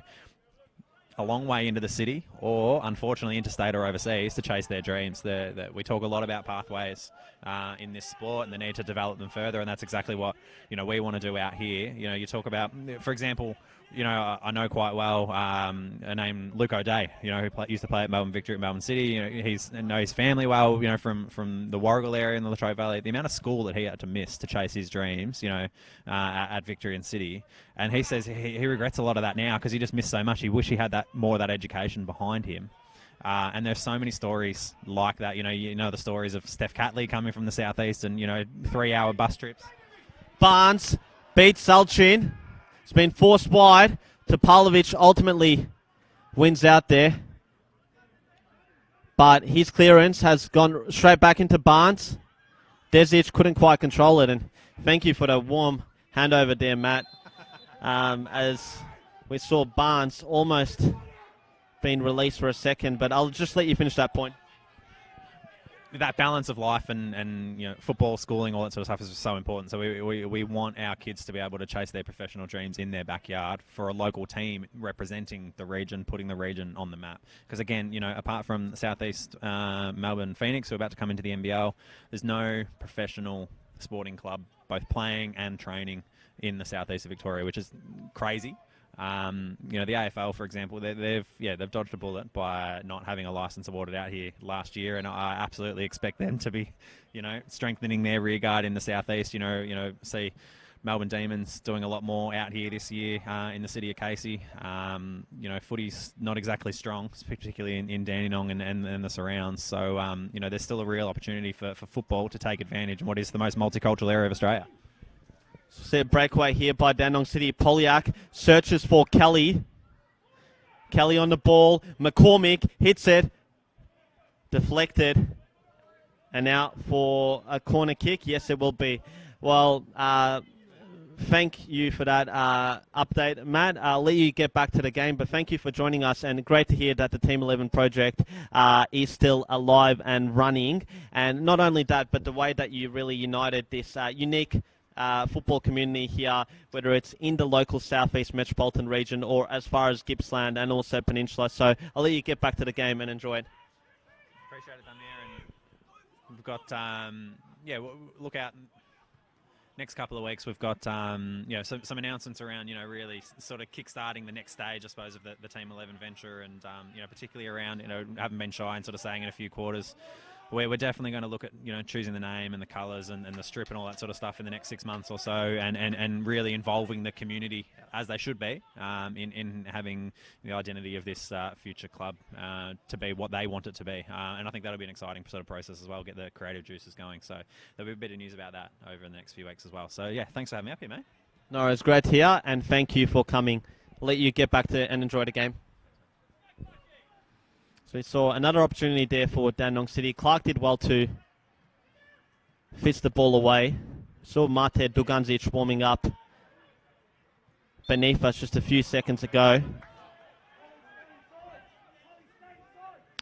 a long way into the city or, unfortunately, interstate or overseas to chase their dreams. We talk a lot about pathways in this sport and the need to develop them further, and that's exactly what we want to do out here. You talk about, for example, I know quite well a name Luke O'Day, who used to play at Melbourne Victory at Melbourne City. I know his family well, from the Warrigal area in the Latrobe Valley. The amount of school that he had to miss to chase his dreams, at Victory and City. And he says he regrets a lot of that now because he just missed so much. He wish he had more of that education behind him. And there's so many stories like that. The stories of Steph Catley coming from the southeast and, 3-hour bus trips. Barnes beats Salchin. It's been forced wide. Topalovic ultimately wins out there. But his clearance has gone straight back into Barnes. Desic couldn't quite control it. And thank you for the warm handover there, Matt. As we saw Barnes almost being released for a second. But I'll just let you finish that point. That balance of life and football, schooling, all that sort of stuff is so important. So we want our kids to be able to chase their professional dreams in their backyard for a local team representing the region, putting the region on the map. Because again, apart from Southeast Melbourne Phoenix, who are about to come into the NPL, there's no professional sporting club both playing and training in the southeast of Victoria, which is crazy. The AFL, for example, they've dodged a bullet by not having a license awarded out here last year, and I absolutely expect them to be, strengthening their rear guard in the southeast. See Melbourne Demons doing a lot more out here this year in the city of Casey. Footy's not exactly strong, particularly in Dandenong and the surrounds. So there's still a real opportunity for football to take advantage in what is the most multicultural area of Australia. See a breakaway here by Dandenong City. Polyak searches for Kelly. Kelly on the ball. McCormick hits it. Deflected. And out for a corner kick. Yes, it will be. Well, thank you for that update, Matt. I'll let you get back to the game, but thank you for joining us, and great to hear that the Team 11 project is still alive and running. And not only that, but the way that you really united this unique football community here, whether it's in the local southeast metropolitan region or as far as Gippsland and also Peninsula. So I'll let you get back to the game and enjoy it. Appreciate it, Damir. And we've got, look out. Next couple of weeks, we've got some announcements around really sort of kickstarting the next stage, I suppose, of the Team 11 venture, and particularly around haven't been shy and sort of saying in a few quarters. We're definitely going to look at choosing the name and the colours and the strip and all that sort of stuff in the next 6 months or so, and really involving the community as they should be in having the identity of this future club to be what they want it to be. And I think that'll be an exciting sort of process as well, get the creative juices going. So there'll be a bit of news about that over the next few weeks as well. So yeah, thanks for having me up here, mate. No, it's great to hear, and thank you for coming. I'll let you get back to and enjoy the game. So we saw another opportunity there for Dandenong City. Clark did well to fist the ball away. Saw Mate Duganzic warming up beneath us just a few seconds ago.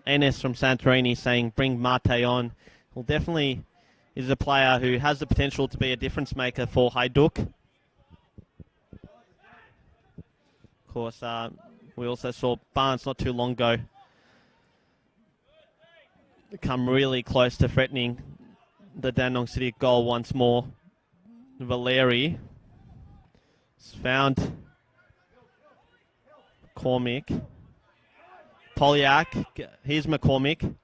Enes from Santorini saying bring Mate on. Well, definitely is a player who has the potential to be a difference maker for Hajduk. Of course, we also saw Barnes not too long ago come really close to threatening the Dandenong City goal once more. Valeri has found McCormick. Polyak, here's McCormick.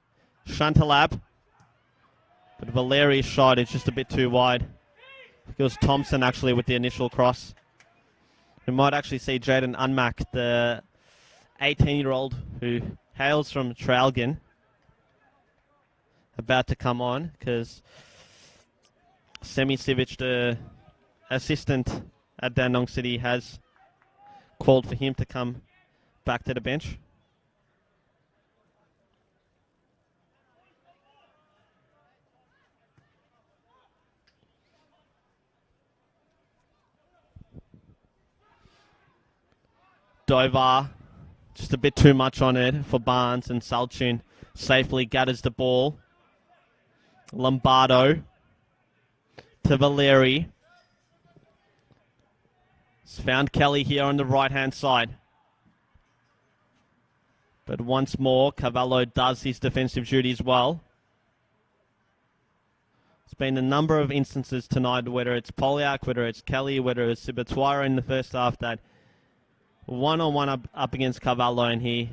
Shantalab. But Valeri's shot is just a bit too wide. It was Thompson actually with the initial cross. We might actually see Jaden Unmack, the 18-year-old who hails from Traralgon, about to come on because Semi Sivic, the assistant at Dandenong City, has called for him to come back to the bench. Dovar, just a bit too much on it for Barnes, and Salchun safely gathers the ball. Lombardo to Valeri. He's found Kelly here on the right-hand side. But once more, Cavallo does his defensive duties well. There's been a number of instances tonight, whether it's Polyak, whether it's Kelly, whether it's Sibatuara in the first half, that one-on-one up against Cavallo, and he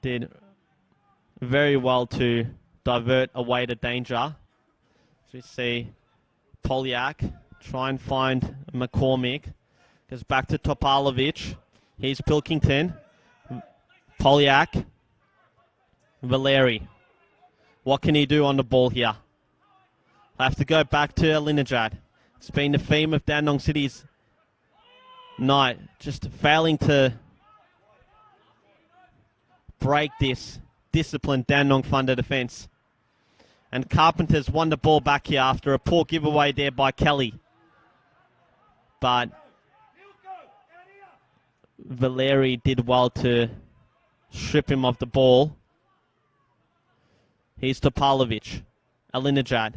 did very well to divert away the danger. As we see Polyak try and find McCormick. Goes back to Topalovic. Here's Pilkington. Polyak. Valeri. What can he do on the ball here? I have to go back to Alinajad. It's been the theme of Dandenong City's night, just failing to break this disciplined Dandenong Thunder defence. And Carpenter's won the ball back here after a poor giveaway there by Kelly. But Valeri did well to strip him of the ball. Here's Topalovic. Alinajad.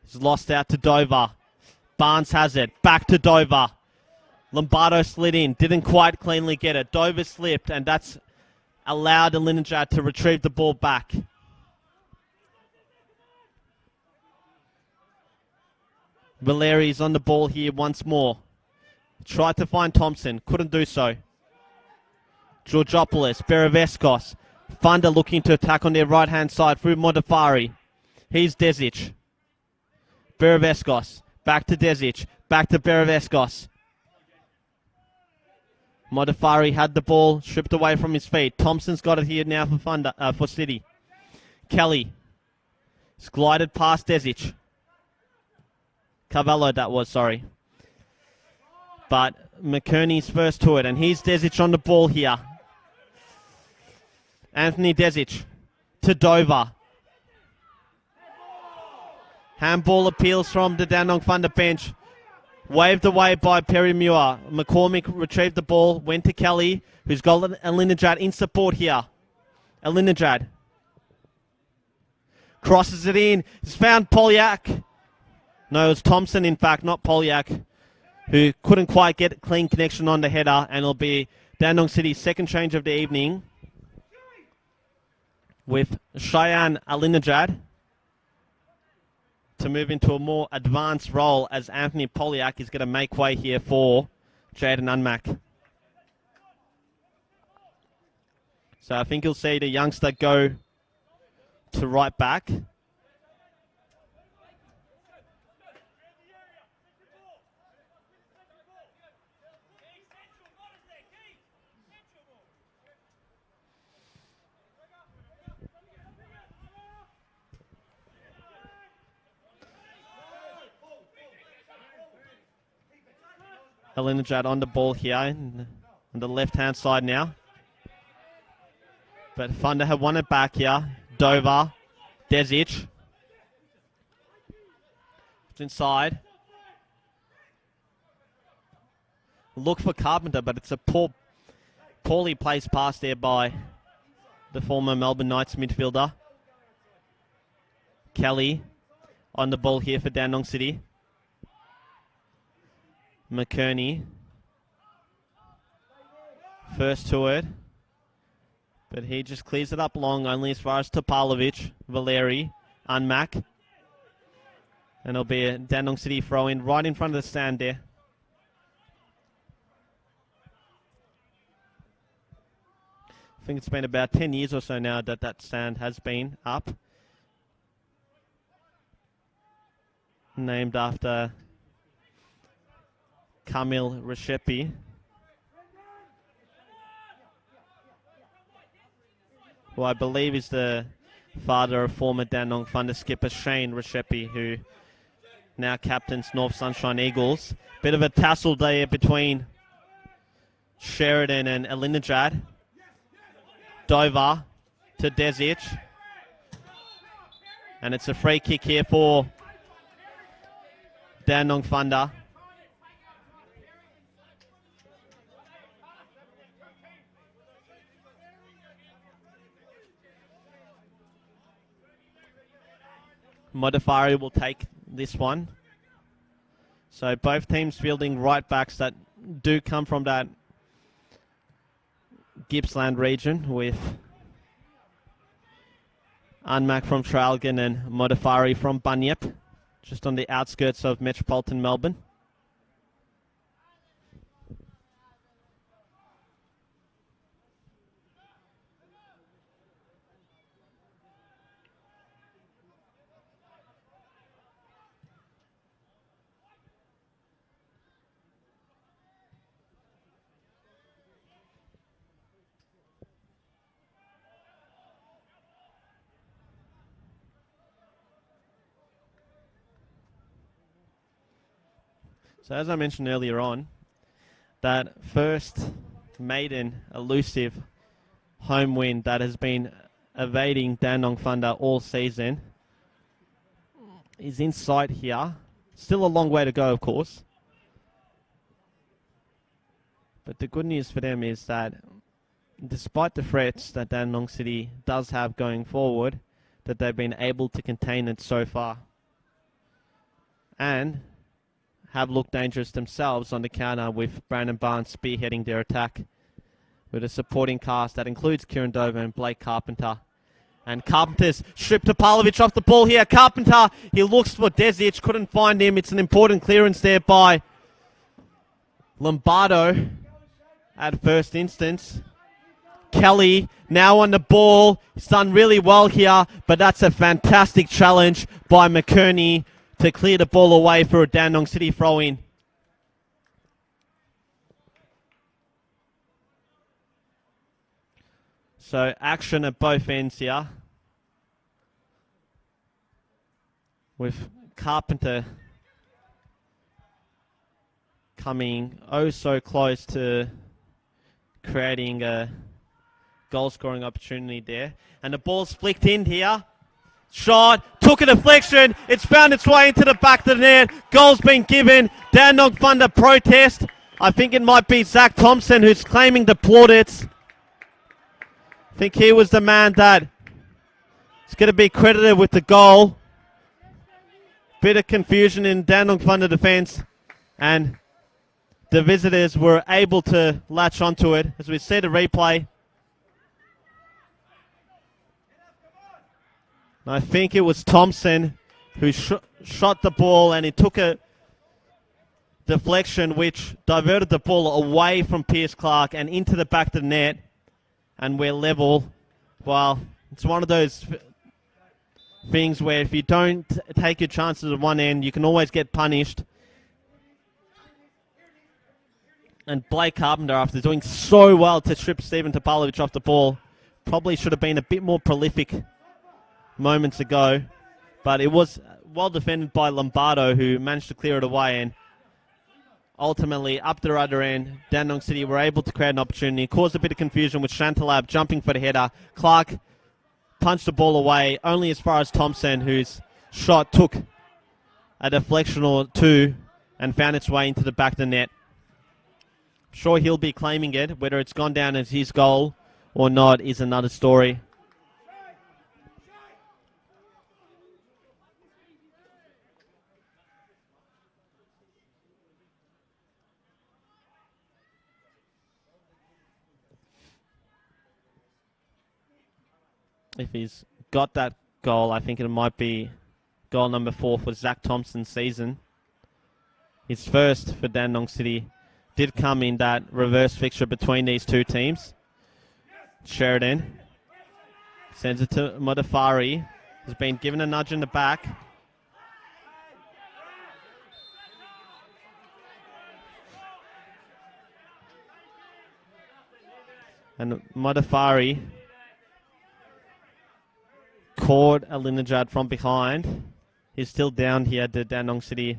He's lost out to Dover. Barnes has it. Back to Dover. Lombardo slid in. Didn't quite cleanly get it. Dover slipped, and that's allowed Alinajad to retrieve the ball back. Valeri's on the ball here once more. Tried to find Thompson. Couldn't do so. Georgopoulos. Bereveskos. Thunder looking to attack on their right-hand side through Modafari. Here's Desic. Bereveskos. Back to Desic. Back to Bereveskos. Modafari had the ball stripped away from his feet. Thompson's got it here now for City. Kelly. He's glided past Desic. Cavallo that was, sorry. But McKerney's first to it, and here's Desic on the ball here. Anthony Desic to Dover. Handball appeals from the Dandenong Thunder bench. Waved away by Perry Muir. McCormick retrieved the ball, went to Kelly, who's got Alinajad in support here. Alinajad crosses it in. He's found Polyak. No, it was Thompson, in fact, not Polyak, who couldn't quite get a clean connection on the header, and it'll be Dandenong City's second change of the evening with Cheyenne Alinajad to move into a more advanced role, as Anthony Polyak is going to make way here for Jaden Unmack. So I think you'll see the youngster go to right back. Alinajad on the ball here on the left-hand side now. But Thunder have won it back here. Dover, Desic. It's inside. Look for Carpenter, but it's a poorly placed pass there by the former Melbourne Knights midfielder. Kelly on the ball here for Dandenong City. McKerney first to it, But he just clears it up long, only as far as Topalovic, Valeri, Unmac. And it'll be a Dandenong City throw-in right in front of the stand there. I think it's been about 10 years or so now that that stand has been up. Named after Kamil Reshepi. Who I believe is the father of former Dandenong Thunder skipper Shane Reshepi, who now captains North Sunshine Eagles. Bit of a tussle there between Sheridan and Alinajad. Dover to Desic. And it's a free kick here for Dandenong Thunder. Modifari will take this one. So both teams fielding right backs that do come from that Gippsland region, with Unmac from Traralgon and Modifari from Bunyip, just on the outskirts of metropolitan Melbourne. So as I mentioned earlier on, that first maiden elusive home win that has been evading Dandenong Thunder all season is in sight here. Still a long way to go, of course. But the good news for them is that despite the threats that Dandenong City does have going forward, that they've been able to contain it so far. And have looked dangerous themselves on the counter, with Brandon Barnes spearheading their attack with a supporting cast that includes Kieran Dover and Blake Carpenter. And Carpenter's stripped Topalovic off the ball here. Carpenter, he looks for Desic, couldn't find him. It's an important clearance there by Lombardo at first instance. Kelly now on the ball. He's done really well here, but that's a fantastic challenge by McKerney to clear the ball away for a Dandenong City throw-in. So action at both ends here, with Carpenter coming oh so close to creating a goal-scoring opportunity there. And the ball's flicked in here. Shot, took a deflection, it's found its way into the back of the net. Goal's been given. Dandenong Thunder protest. I think it might be Zach Thompson who's claiming the plaudits. I think he was the man that is going to be credited with the goal. Bit of confusion in Dandenong Thunder defence, and the visitors were able to latch onto it. As we see the replay, I think it was Thompson who shot the ball, and he took a deflection which diverted the ball away from Pierce Clark and into the back of the net, and we're level. Well, it's one of those things where if you don't take your chances at one end, you can always get punished. And Blake Carpenter, after doing so well to strip Stephen Topalovic off the ball, probably should have been a bit more prolific moments ago, but it was well defended by Lombardo, who managed to clear it away, and ultimately up the other end, Dandenong City were able to create an opportunity, caused a bit of confusion with Chantalab jumping for the header. Clark punched the ball away only as far as Thompson, whose shot took a deflection or two and found its way into the back of the net. I'm sure he'll be claiming it. Whether it's gone down as his goal or not is another story. If he's got that goal, I think it might be goal number 4 for Zach Thompson's season. His first for Dandenong City did come in that reverse fixture between these two teams. Sheridan sends it to Modafari. Has been given a nudge in the back. And Modafari caught Alinajad from behind. He's still down here, the Dandenong City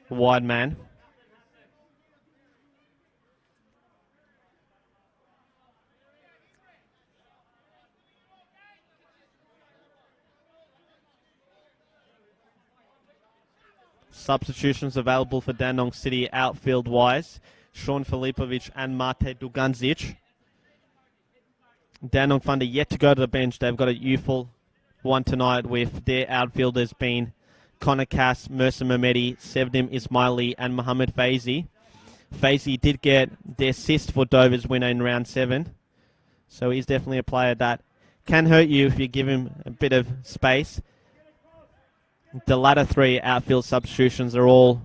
wide man. Substitutions available for Dandenong City outfield-wise. Sean Filipovic and Mate Duganzic. Dandenong Thunder yet to go to the bench. They've got a youthful one tonight with their outfielders being Connor Cass, Mercer Mehmedi, Sevdim Ismaili and Mohammed Faizi. Faizi did get the assist for Dover's winner in round 7. So he's definitely a player that can hurt you if you give him a bit of space. The latter 3 outfield substitutions are all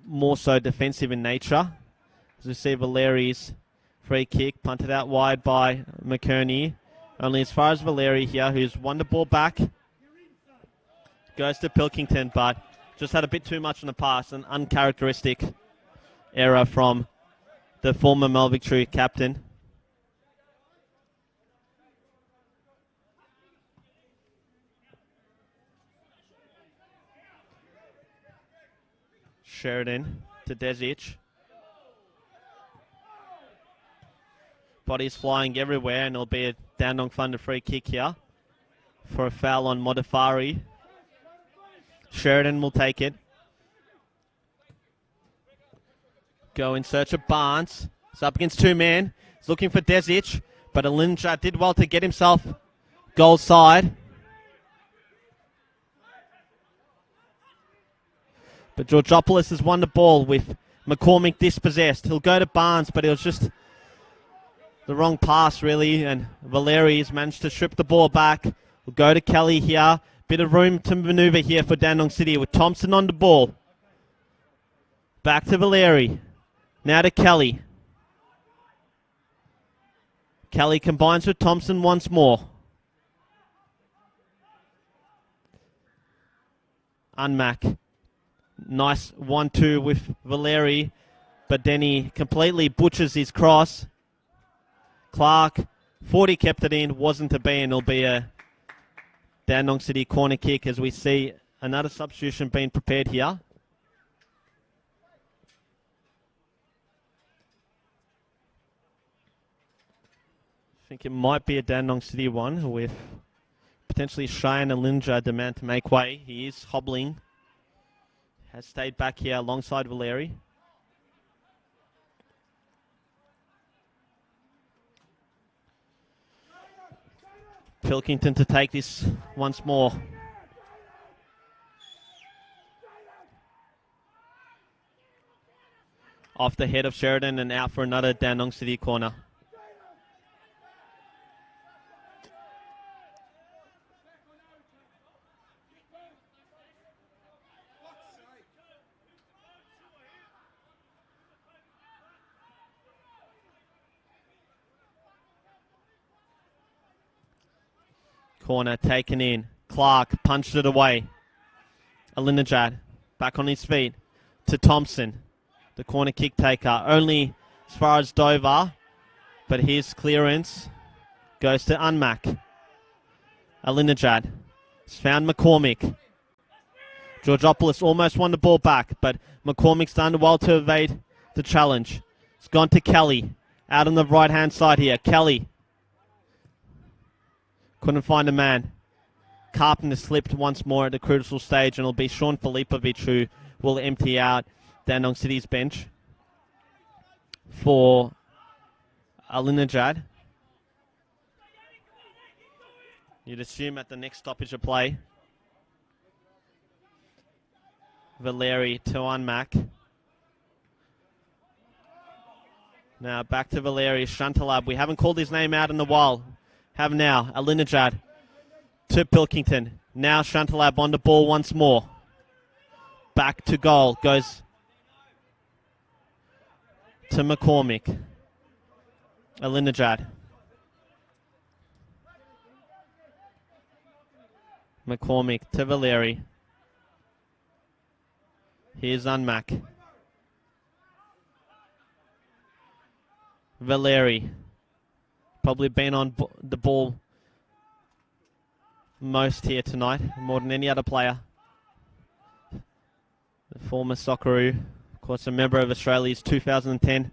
more so defensive in nature. As we see Valeri's free kick punted out wide by McKerney. Only as far as Valeri here, who's won the ball back. Goes to Pilkington, but just had a bit too much in the pass. An uncharacteristic error from the former Mel Victory captain. Sheridan to Desic. Bodies flying everywhere, and it'll be a Dandenong Thunder free kick here for a foul on Modafari. Sheridan will take it. Go in search of Barnes. He's up against 2 men. He's looking for Desic, but Alinja did well to get himself goal side. But Georgopoulos has won the ball with McCormick dispossessed. He'll go to Barnes, but it was just the wrong pass, really. And Valeri's managed to strip the ball back. We'll go to Kelly here. Bit of room to maneuver here for Dandenong City with Thompson on the ball. Back to Valeri. Now to Kelly. Kelly combines with Thompson once more. Unmac. Nice 1-2 with Valeri, but then he completely butchers his cross. Clark, 40 kept it in, wasn't to be, and it'll be a Dandenong City corner kick as we see another substitution being prepared here. I think it might be a Dandenong City one with potentially Cheyenne Alinja demand to make way. He is hobbling. Has stayed back here alongside Valeri. Pilkington to take this once more. Off the head of Sheridan and out for another Dandenong City corner. Corner taken in. Clark punched it away. Alinajad back on his feet to Thompson, the corner kick taker. Only as far as Dover, but his clearance goes to Unmac. Alinajad has found McCormick. Georgopoulos almost won the ball back, but McCormick's done well to evade the challenge. It's gone to Kelly. Out on the right-hand side here. Kelly. Couldn't find a man. Carpenter slipped once more at the crucial stage, and it'll be Sean Filipovic who will empty out Dandenong City's bench for Alinajad. You'd assume at the next stoppage of play. Valeri to Unmac. Now back to Valeri Shantalab. We haven't called his name out in a while. Have now. Alinejad to Pilkington. Now Shantalab on the ball once more. Back to goal. Goes to McCormick. Alinejad. McCormick to Valeri. Here's Unmac. Valeri. Probably been on the ball most here tonight, more than any other player. The former Socceroo, of course, a member of Australia's 2010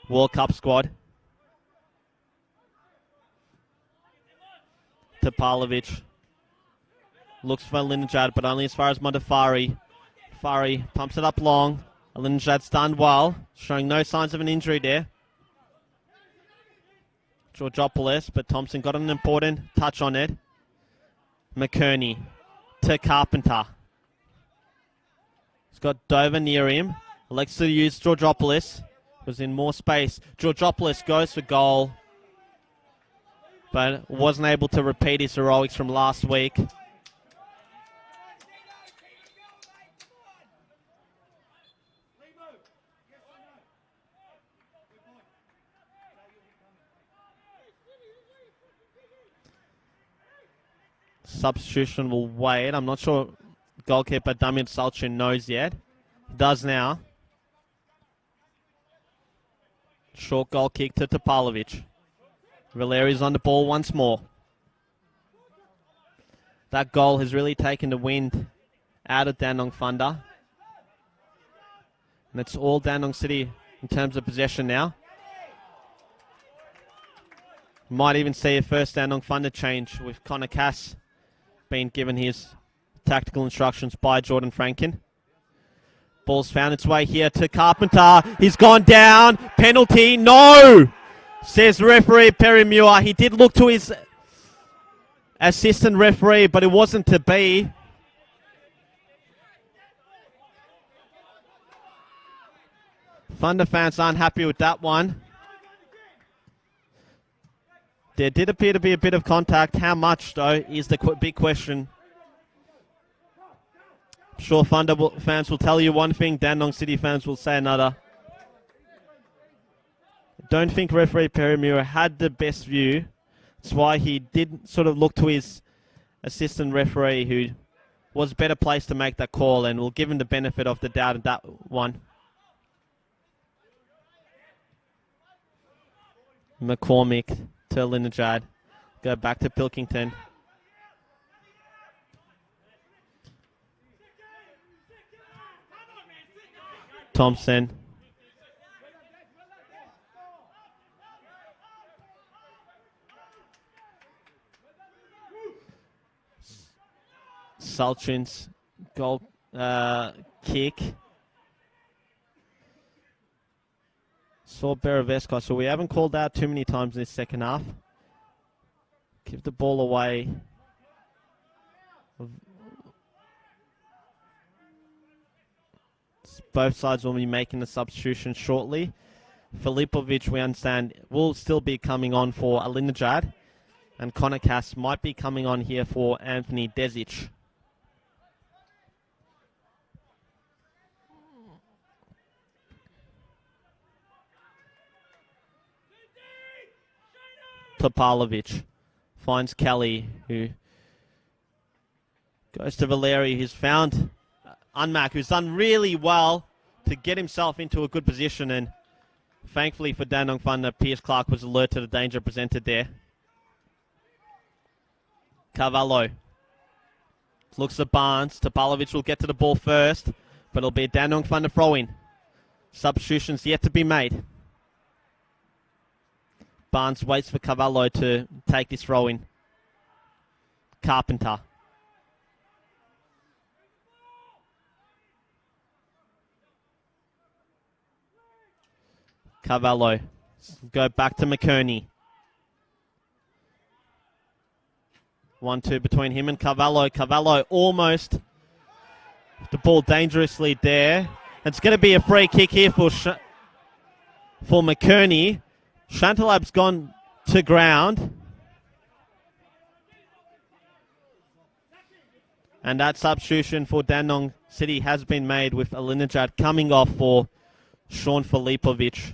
World Cup squad. Topalovic. Looks for Alinejad, but only as far as Montefari. Fari pumps it up long. Alinejad's done well, showing no signs of an injury there. Georgopoulos, but Thompson got an important touch on it. McKerney to Carpenter. He's got Dover near him. Elects to use Georgopoulos. Was in more space. Georgopoulos goes for goal, but wasn't able to repeat his heroics from last week. Substitution will wait. I'm not sure goalkeeper Damien Salchin knows yet. He does now. Short goal kick to Topalovic. Valeri's on the ball once more. That goal has really taken the wind out of Dandenong Thunder. And it's all Dandenong City in terms of possession now. Might even see a first Dandenong Thunder change with Connor Cass being given his tactical instructions by Jordan Franken. Ball's found its way here to Carpenter. He's gone down. Penalty. No! Says referee Perry Muir. He did look to his assistant referee, but it wasn't to be. Thunder fans aren't happy with that one. There did appear to be a bit of contact. How much, though, is the big question. I'm sure Thunder fans will tell you one thing. Dandenong City fans will say another. I don't think referee Perry Muir had the best view. That's why he did sort of look to his assistant referee, who was better placed to make that call, and we'll give him the benefit of the doubt in that one. McCormick to Alinejad. Go back to Pilkington. Thompson. Salchin's goal kick. Saw Beravesco, so we haven't called out too many times in this second half. Give the ball away. Both sides will be making the substitution shortly. Filipovic, we understand, will still be coming on for Alinejad. And Connor Cass might be coming on here for Anthony Desic. Topalovic finds Kelly, who goes to Valeri, who's found Unmac, who's done really well to get himself into a good position, and thankfully for Dandenong Thunder, Pierce Clark was alert to the danger presented there. Carvalho looks at Barnes. Topalovic will get to the ball first, but it'll be a Dandenong Thunder throw-in. Substitutions yet to be made. Barnes waits for Carvalho to take this throw-in. Carpenter. Carvalho. Go back to McKerney. 1-2 between him and Carvalho. Carvalho almost the ball dangerously there. It's going to be a free kick here for for McKerney. Chantalab's gone to ground. And that substitution for Dandenong City has been made with Alinajad coming off for Sean Filipovic.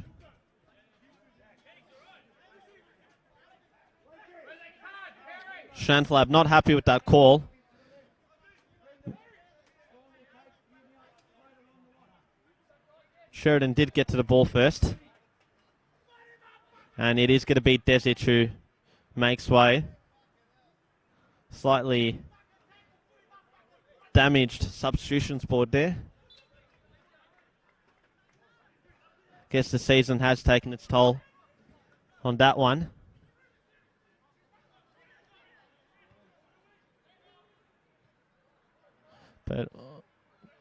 Chantalab not happy with that call. Sheridan did get to the ball first. And it is going to be Desic who makes way. Slightly damaged substitutions board there. Guess the season has taken its toll on that one. But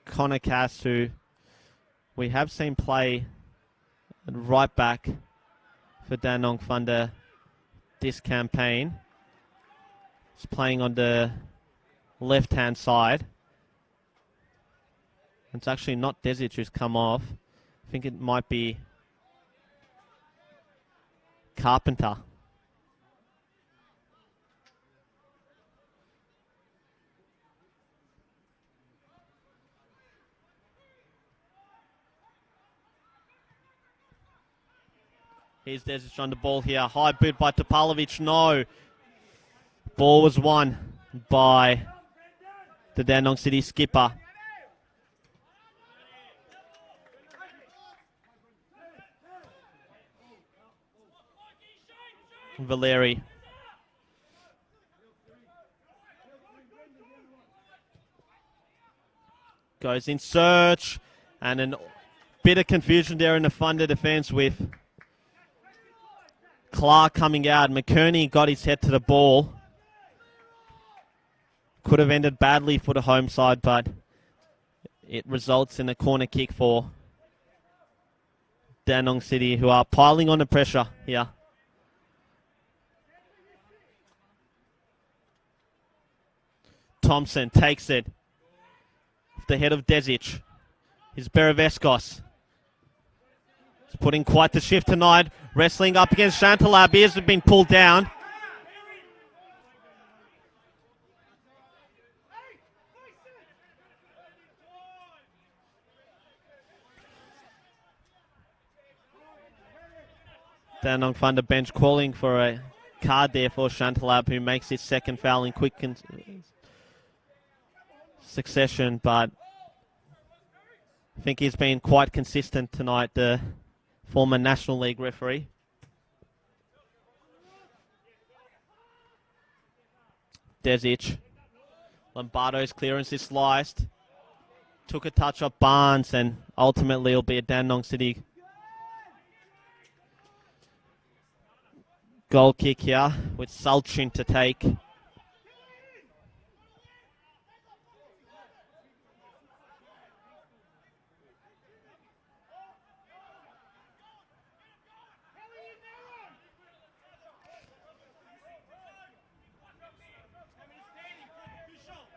Connor Cass, who we have seen play right back for Dandenong Thunder this campaign, is playing on the left-hand side. It's actually not Desic who's come off. I think it might be Carpenter. Here's Desic on the ball here. High boot by Topalovic. No. Ball was won by the Dandenong City skipper. Valeri. Goes in search. And a bit of confusion there in the Thunder defense with Clark coming out. McKerney got his head to the ball. Could have ended badly for the home side, but it results in a corner kick for Dandenong City, who are piling on the pressure here. Thompson takes it. Off the head of Desic. Here's Bereveskos. He's putting quite the shift tonight. Wrestling up against Chantalab. He has been pulled down. Dandenong Thunder bench calling for a card there for Chantalab, who makes his second foul in quick succession, but I think he's been quite consistent tonight, the former National League referee. Desic. Lombardo's clearance is sliced. Took a touch off Barnes, and ultimately it'll be a Dandenong City goal kick here with Salchin to take.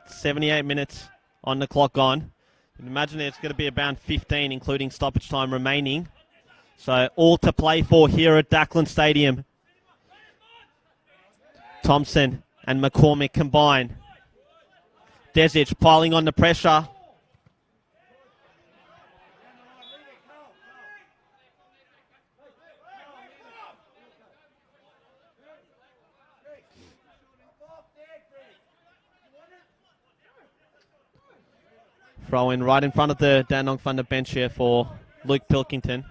.78 minutes on the clock gone. Imagine it's going to be about 15, including stoppage time remaining. So all to play for here at Dackland Stadium. Thompson and McCormick combine. Desic piling on the pressure. Throw in right in front of the Dandenong Thunder bench here for Luke Pilkington.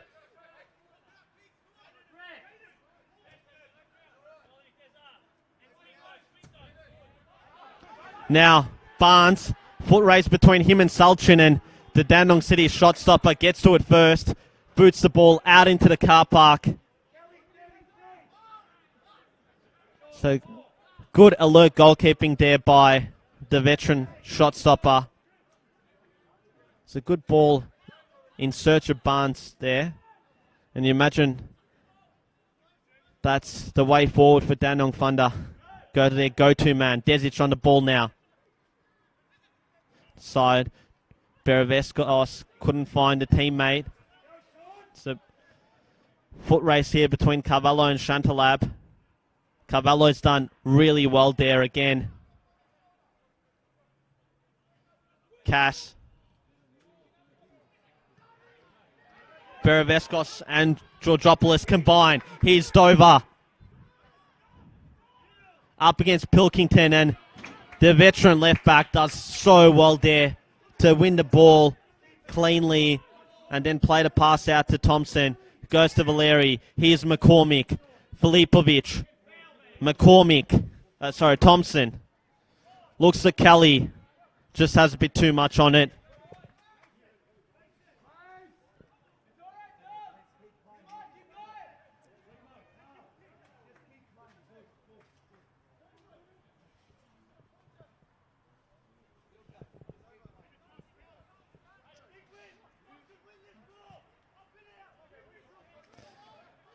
Now, Barnes, foot race between him and Salchin, and the Dandenong City shot stopper gets to it first, boots the ball out into the car park. So, good alert goalkeeping there by the veteran shot stopper. It's a good ball in search of Barnes there. And you imagine that's the way forward for Dandenong Thunder. Go to their go-to man. Desic on the ball now. Side. Bereveskos couldn't find a teammate. It's a Foot race here between Carvalho and Chantalab. Carvalho's done really well there again. Cass. Beravescos and Georgopoulos combined. Here's Dover. Up against Pilkington, and the veteran left back does so well there to win the ball cleanly and then play the pass out to Thompson. Goes to Valeri. Here's McCormick. Filipovic. Thompson. Looks at Kelly. Just has a bit too much on it.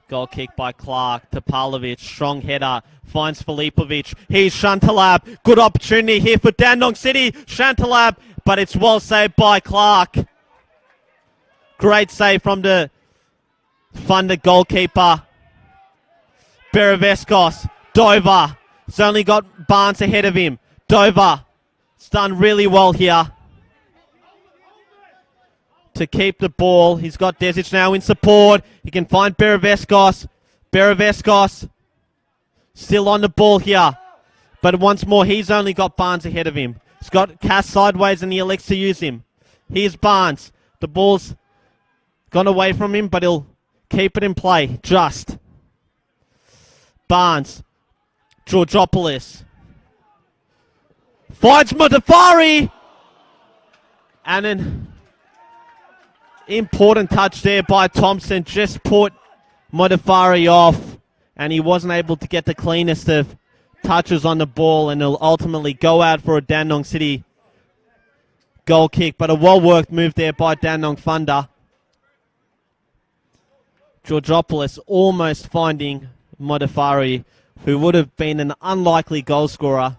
Goal kick by Clark to Pavlovic. Strong header. Finds Filipovic. Here's Chantalab. Good opportunity here for Dandenong City. Chantalab, but it's well saved by Clark. Great save from the Thunder goalkeeper. Beravescos. Dover. He's only got Barnes ahead of him. Dover. It's done really well here to keep the ball. He's got Desic now in support. He can find Beravescos. Beravescos still on the ball here. But once more, he's only got Barnes ahead of him. He's got Cass sideways and he elects to use him. Here's Barnes. The ball's gone away from him, but he'll keep it in play. Just. Barnes. Georgopoulos. Finds Modafari. And an important touch there by Thompson. Just put Modafari off. And he wasn't able to get the cleanest of touches on the ball. And he'll ultimately go out for a Dandenong City goal kick. But a well-worked move there by Dandenong Thunder. Georgopoulos almost finding Modafari, who would have been an unlikely goal scorer,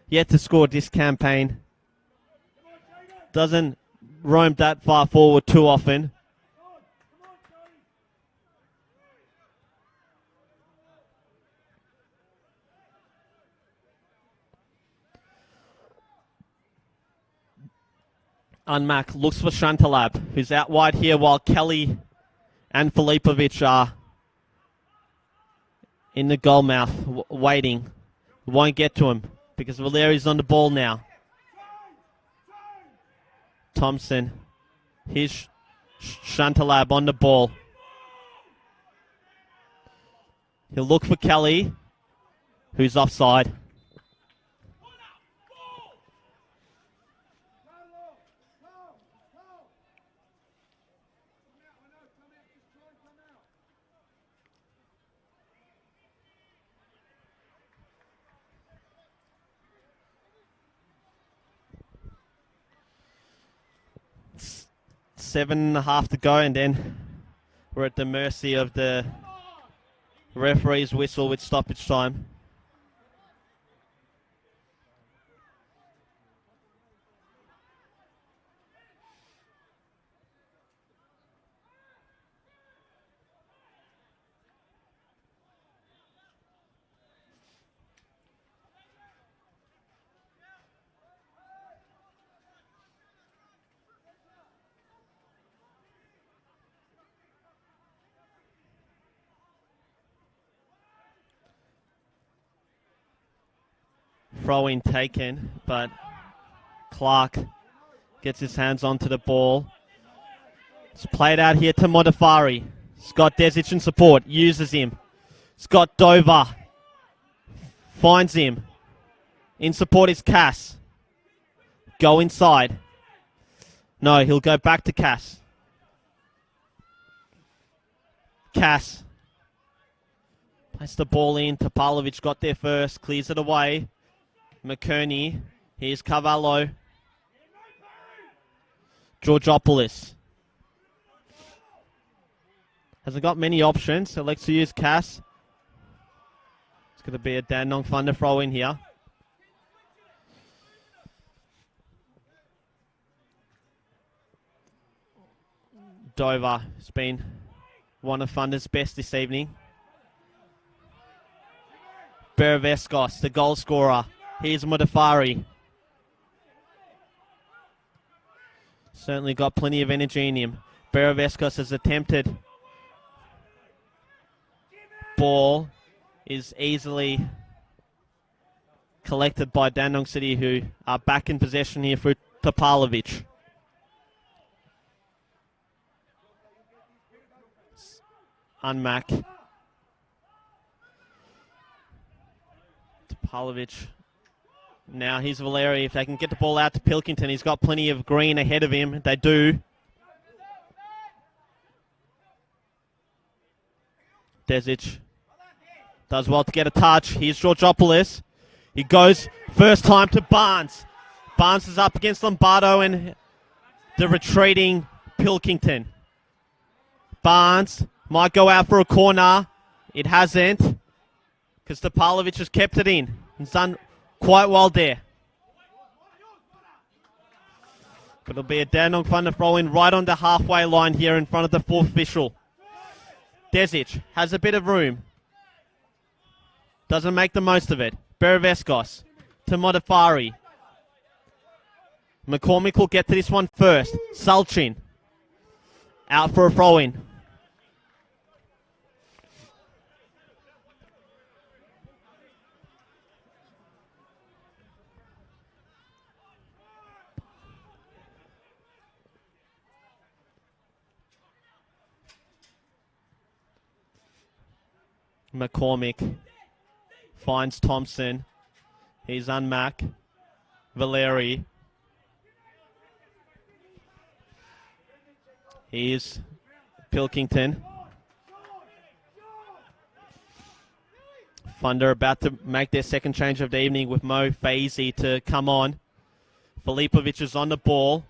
yet to score this campaign. Doesn't roam that far forward too often. Unmac looks for Chantalab, who's out wide here while Kelly and Filipovic are in the goal mouth, waiting. Won't get to him because Valeri's on the ball now. Thompson. Here's Chantalab on the ball. He'll look for Kelly, who's offside. It's 7.5 to go, and then we're at the mercy of the referee's whistle with stoppage time. Throw-in taken, but Clark gets his hands onto the ball. It's played out here to Modafari. Scott Desic in support, uses him. Scott Dover finds him. In support is Cass. Go inside. No, he'll go back to Cass. Cass plays the ball in. Topalovic got there first, clears it away. McKerney. Here's Carvalho. Georgopoulos. Hasn't got many options. Selects to use Cass. It's going to be a Dandenong Thunder throw in here. Dover has been one of Thunder's best this evening. Beravescos, the goal scorer. Here's Mudafari. Certainly got plenty of energy in him. Beravescos has attempted. Ball is easily collected by Dandenong City, who are back in possession here for Topalovic. Unmack. Topalovic. Now here's Valeri. If they can get the ball out to Pilkington, he's got plenty of green ahead of him. They do. Desic does well to get a touch. Here's Georgopoulos. He goes first time to Barnes. Barnes is up against Lombardo and the retreating Pilkington. Barnes might go out for a corner. It hasn't, because Topalovic has kept it in. He's done quite well there. But it'll be a Dandenong Thunder throw in right on the halfway line here in front of the fourth official. Desic has a bit of room. Doesn't make the most of it. Beravescos to Modafari. McCormick will get to this one first. Salchin out for a throw-in. McCormick finds Thompson. He's unmack. Valeri. Here's Pilkington. Thunder about to make their second change of the evening with Mo Fazy to come on. Filipovic is on the ball.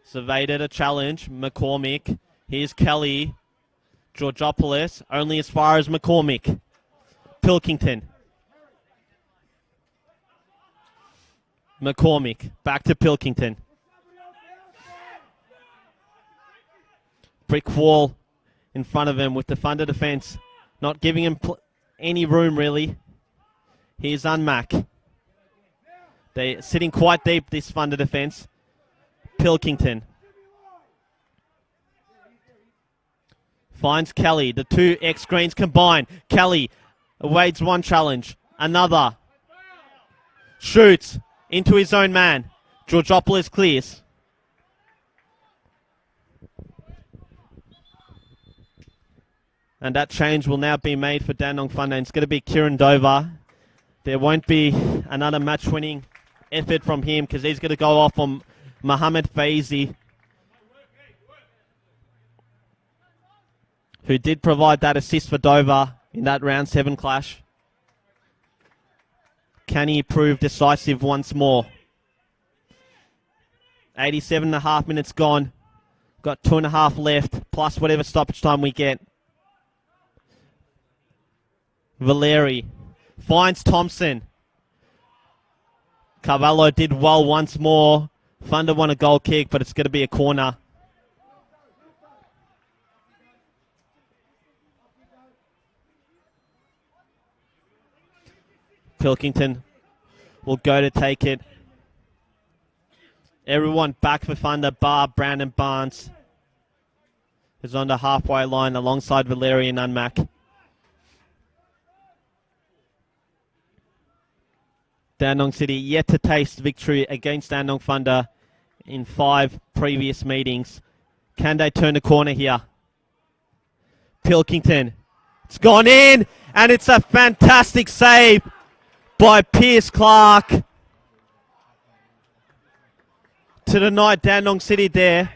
Surveyed a challenge. McCormick. Here's Kelly. Georgopoulos only as far as McCormick. Pilkington. McCormick back to Pilkington. Brick wall in front of him with the Thunder defence not giving him any room really. Here's Unmack. They're sitting quite deep, this Thunder defence. Pilkington finds Kelly. The two X-Greens combine. Kelly evades one challenge. Another. Shoots into his own man. Georgopoulos clears. And that change will now be made for Dandenong Thunder. It's going to be Kieran Dover. There won't be another match-winning effort from him because he's going to go off on Mohamed Faizi, who did provide that assist for Dover in that round 7 clash. Can he prove decisive once more? 87.5 minutes gone. Got 2.5 left, plus whatever stoppage time we get. Valeri finds Thompson. Carvalho did well once more. Thunder won a goal kick, but it's going to be a corner. Pilkington will go to take it. Everyone back for Thunder, bar Brandon Barnes, who's on the halfway line alongside Valeri and Unmack. Dandenong City yet to taste victory against Dandenong Thunder in 5 previous meetings. Can they turn the corner here? Pilkington. It's gone in, and it's a fantastic save by Pierce Clark to deny Dandenong City there.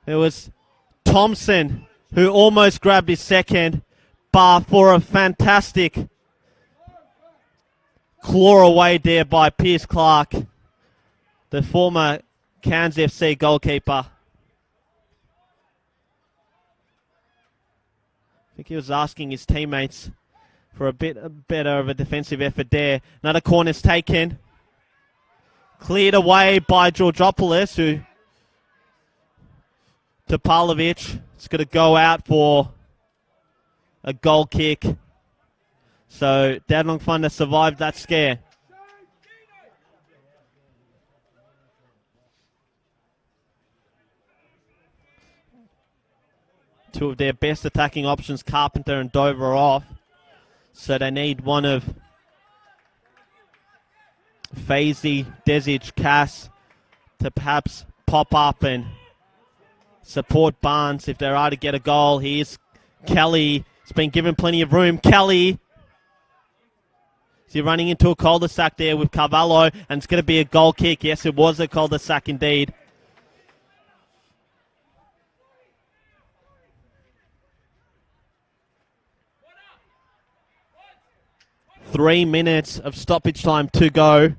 It was Thompson who almost grabbed his second, bar for a fantastic claw away there by Pierce Clark, the former Cairns FC goalkeeper. I think he was asking his teammates for a bit better of a defensive effort there. Another corner's taken. Cleared away by Georgopoulos, who Topalovic. It's going to go out for a goal kick. So Dandenong Thunder survived that scare. Two of their best attacking options, Carpenter and Dover, are off. So they need one of Fazy, Desic, Cass to perhaps pop up and support Barnes if they are to get a goal. Here's Kelly. It's been given plenty of room. Kelly. Is he running into a cul-de-sac there with Carvalho? And it's going to be a goal kick. Yes, it was a cul-de-sac indeed. Three minutes of stoppage time to go.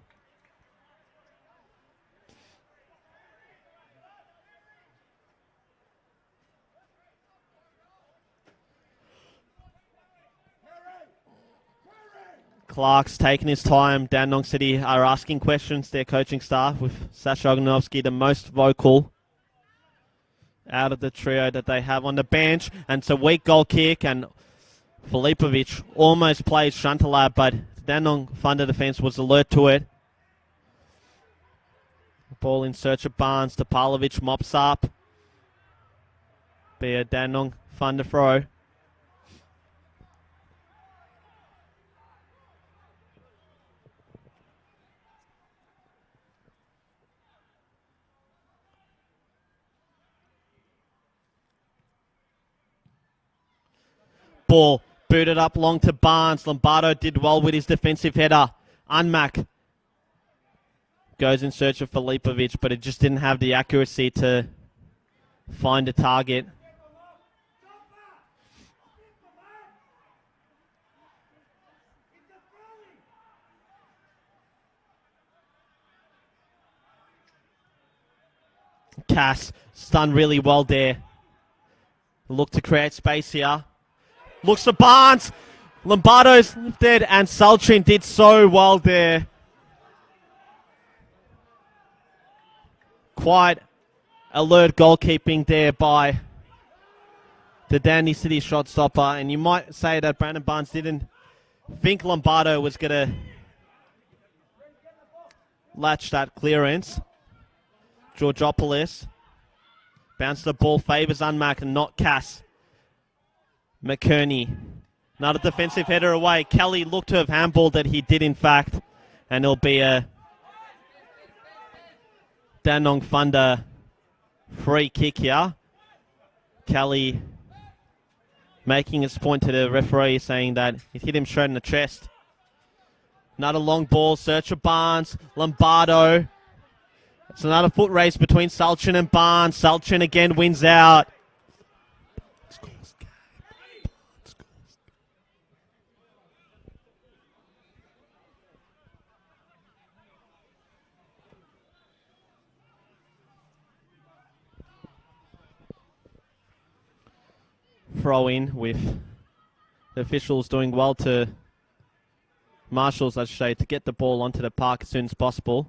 Clark's taking his time. Dandenong City are asking questions, their coaching staff, with Sasha Ognovsky the most vocal out of the trio that they have on the bench. And it's a weak goal kick, and Filipovic almost plays Shantalab, but Dandenong Thunder defense was alert to it. Ball in search of Barnes. Topalovic mops up. Be a Dandenong Thunder throw. Ball booted up long to Barnes. Lombardo did well with his defensive header. Unmac goes in search of Filipovic, but it just didn't have the accuracy to find a target. Cass done really well there. Look to create space here. Looks for Barnes. Lombardo's lifted, and Saltrin did so well there. Quite alert goalkeeping there by the Dandy City shot stopper. And you might say that Brandon Barnes didn't think Lombardo was going to latch that clearance. Georgopoulos. Bounce the ball, favours Unmac and not Cass. McKerney. Another defensive header away. Kelly looked to have handballed that he did in fact. And it'll be a Dandenong Thunder free kick here. Kelly making his point to the referee saying that it hit him straight in the chest. Another long ball, search for Barnes. Lombardo. It's another foot race between Salchin and Barnes. Salchin again wins out. Throw in with the officials doing well to marshals, I should say, to get the ball onto the park as soon as possible.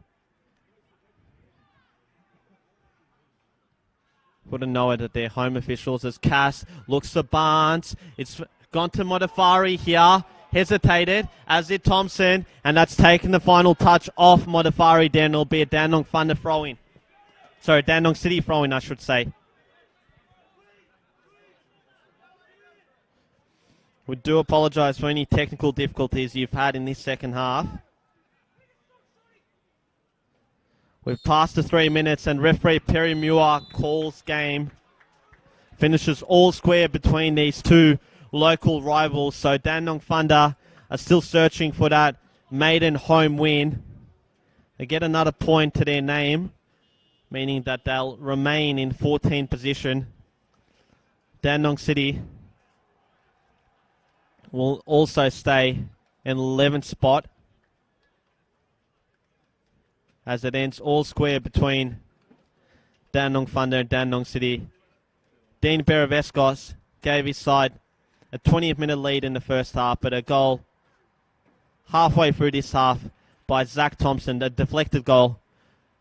Wouldn't know it that they're home officials as Cass looks for Barnes. It's gone to Modafari here. Hesitated, as did Thompson, and that's taken the final touch off Modafari. Then it'll be a Dandenong Thunder throw-in. Sorry, Dandenong City throw-in, I should say. We do apologise for any technical difficulties you've had in this second half. We've passed the 3 minutes and referee Perry Muir calls game. Finishes all square between these two local rivals. So Dandenong Thunder are still searching for that maiden home win. They get another point to their name, meaning that they'll remain in 14th position. Dandenong City will also stay in 11th spot as it ends all square between Dandenong Thunder and Dandenong City. Dean Beravescos gave his side a 20th minute lead in the first half, but a goal halfway through this half by Zach Thompson, a deflected goal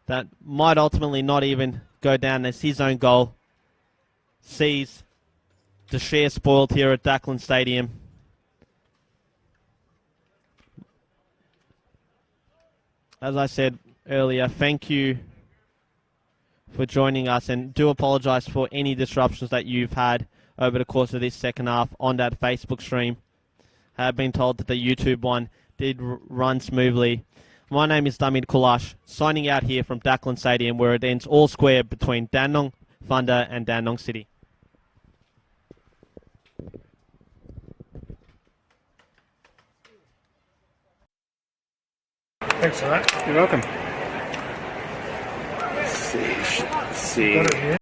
that might ultimately not even go down as his own goal, sees the share spoiled here at Dackland Stadium. As I said earlier, thank you for joining us, and do apologise for any disruptions that you've had over the course of this second half on that Facebook stream. I have been told that the YouTube one did run smoothly. My name is Damir Kulash, signing out here from Dackland Stadium, where it ends all square between Dandenong, Thunder and Dandenong City. Thanks for that. You're welcome. Got it here.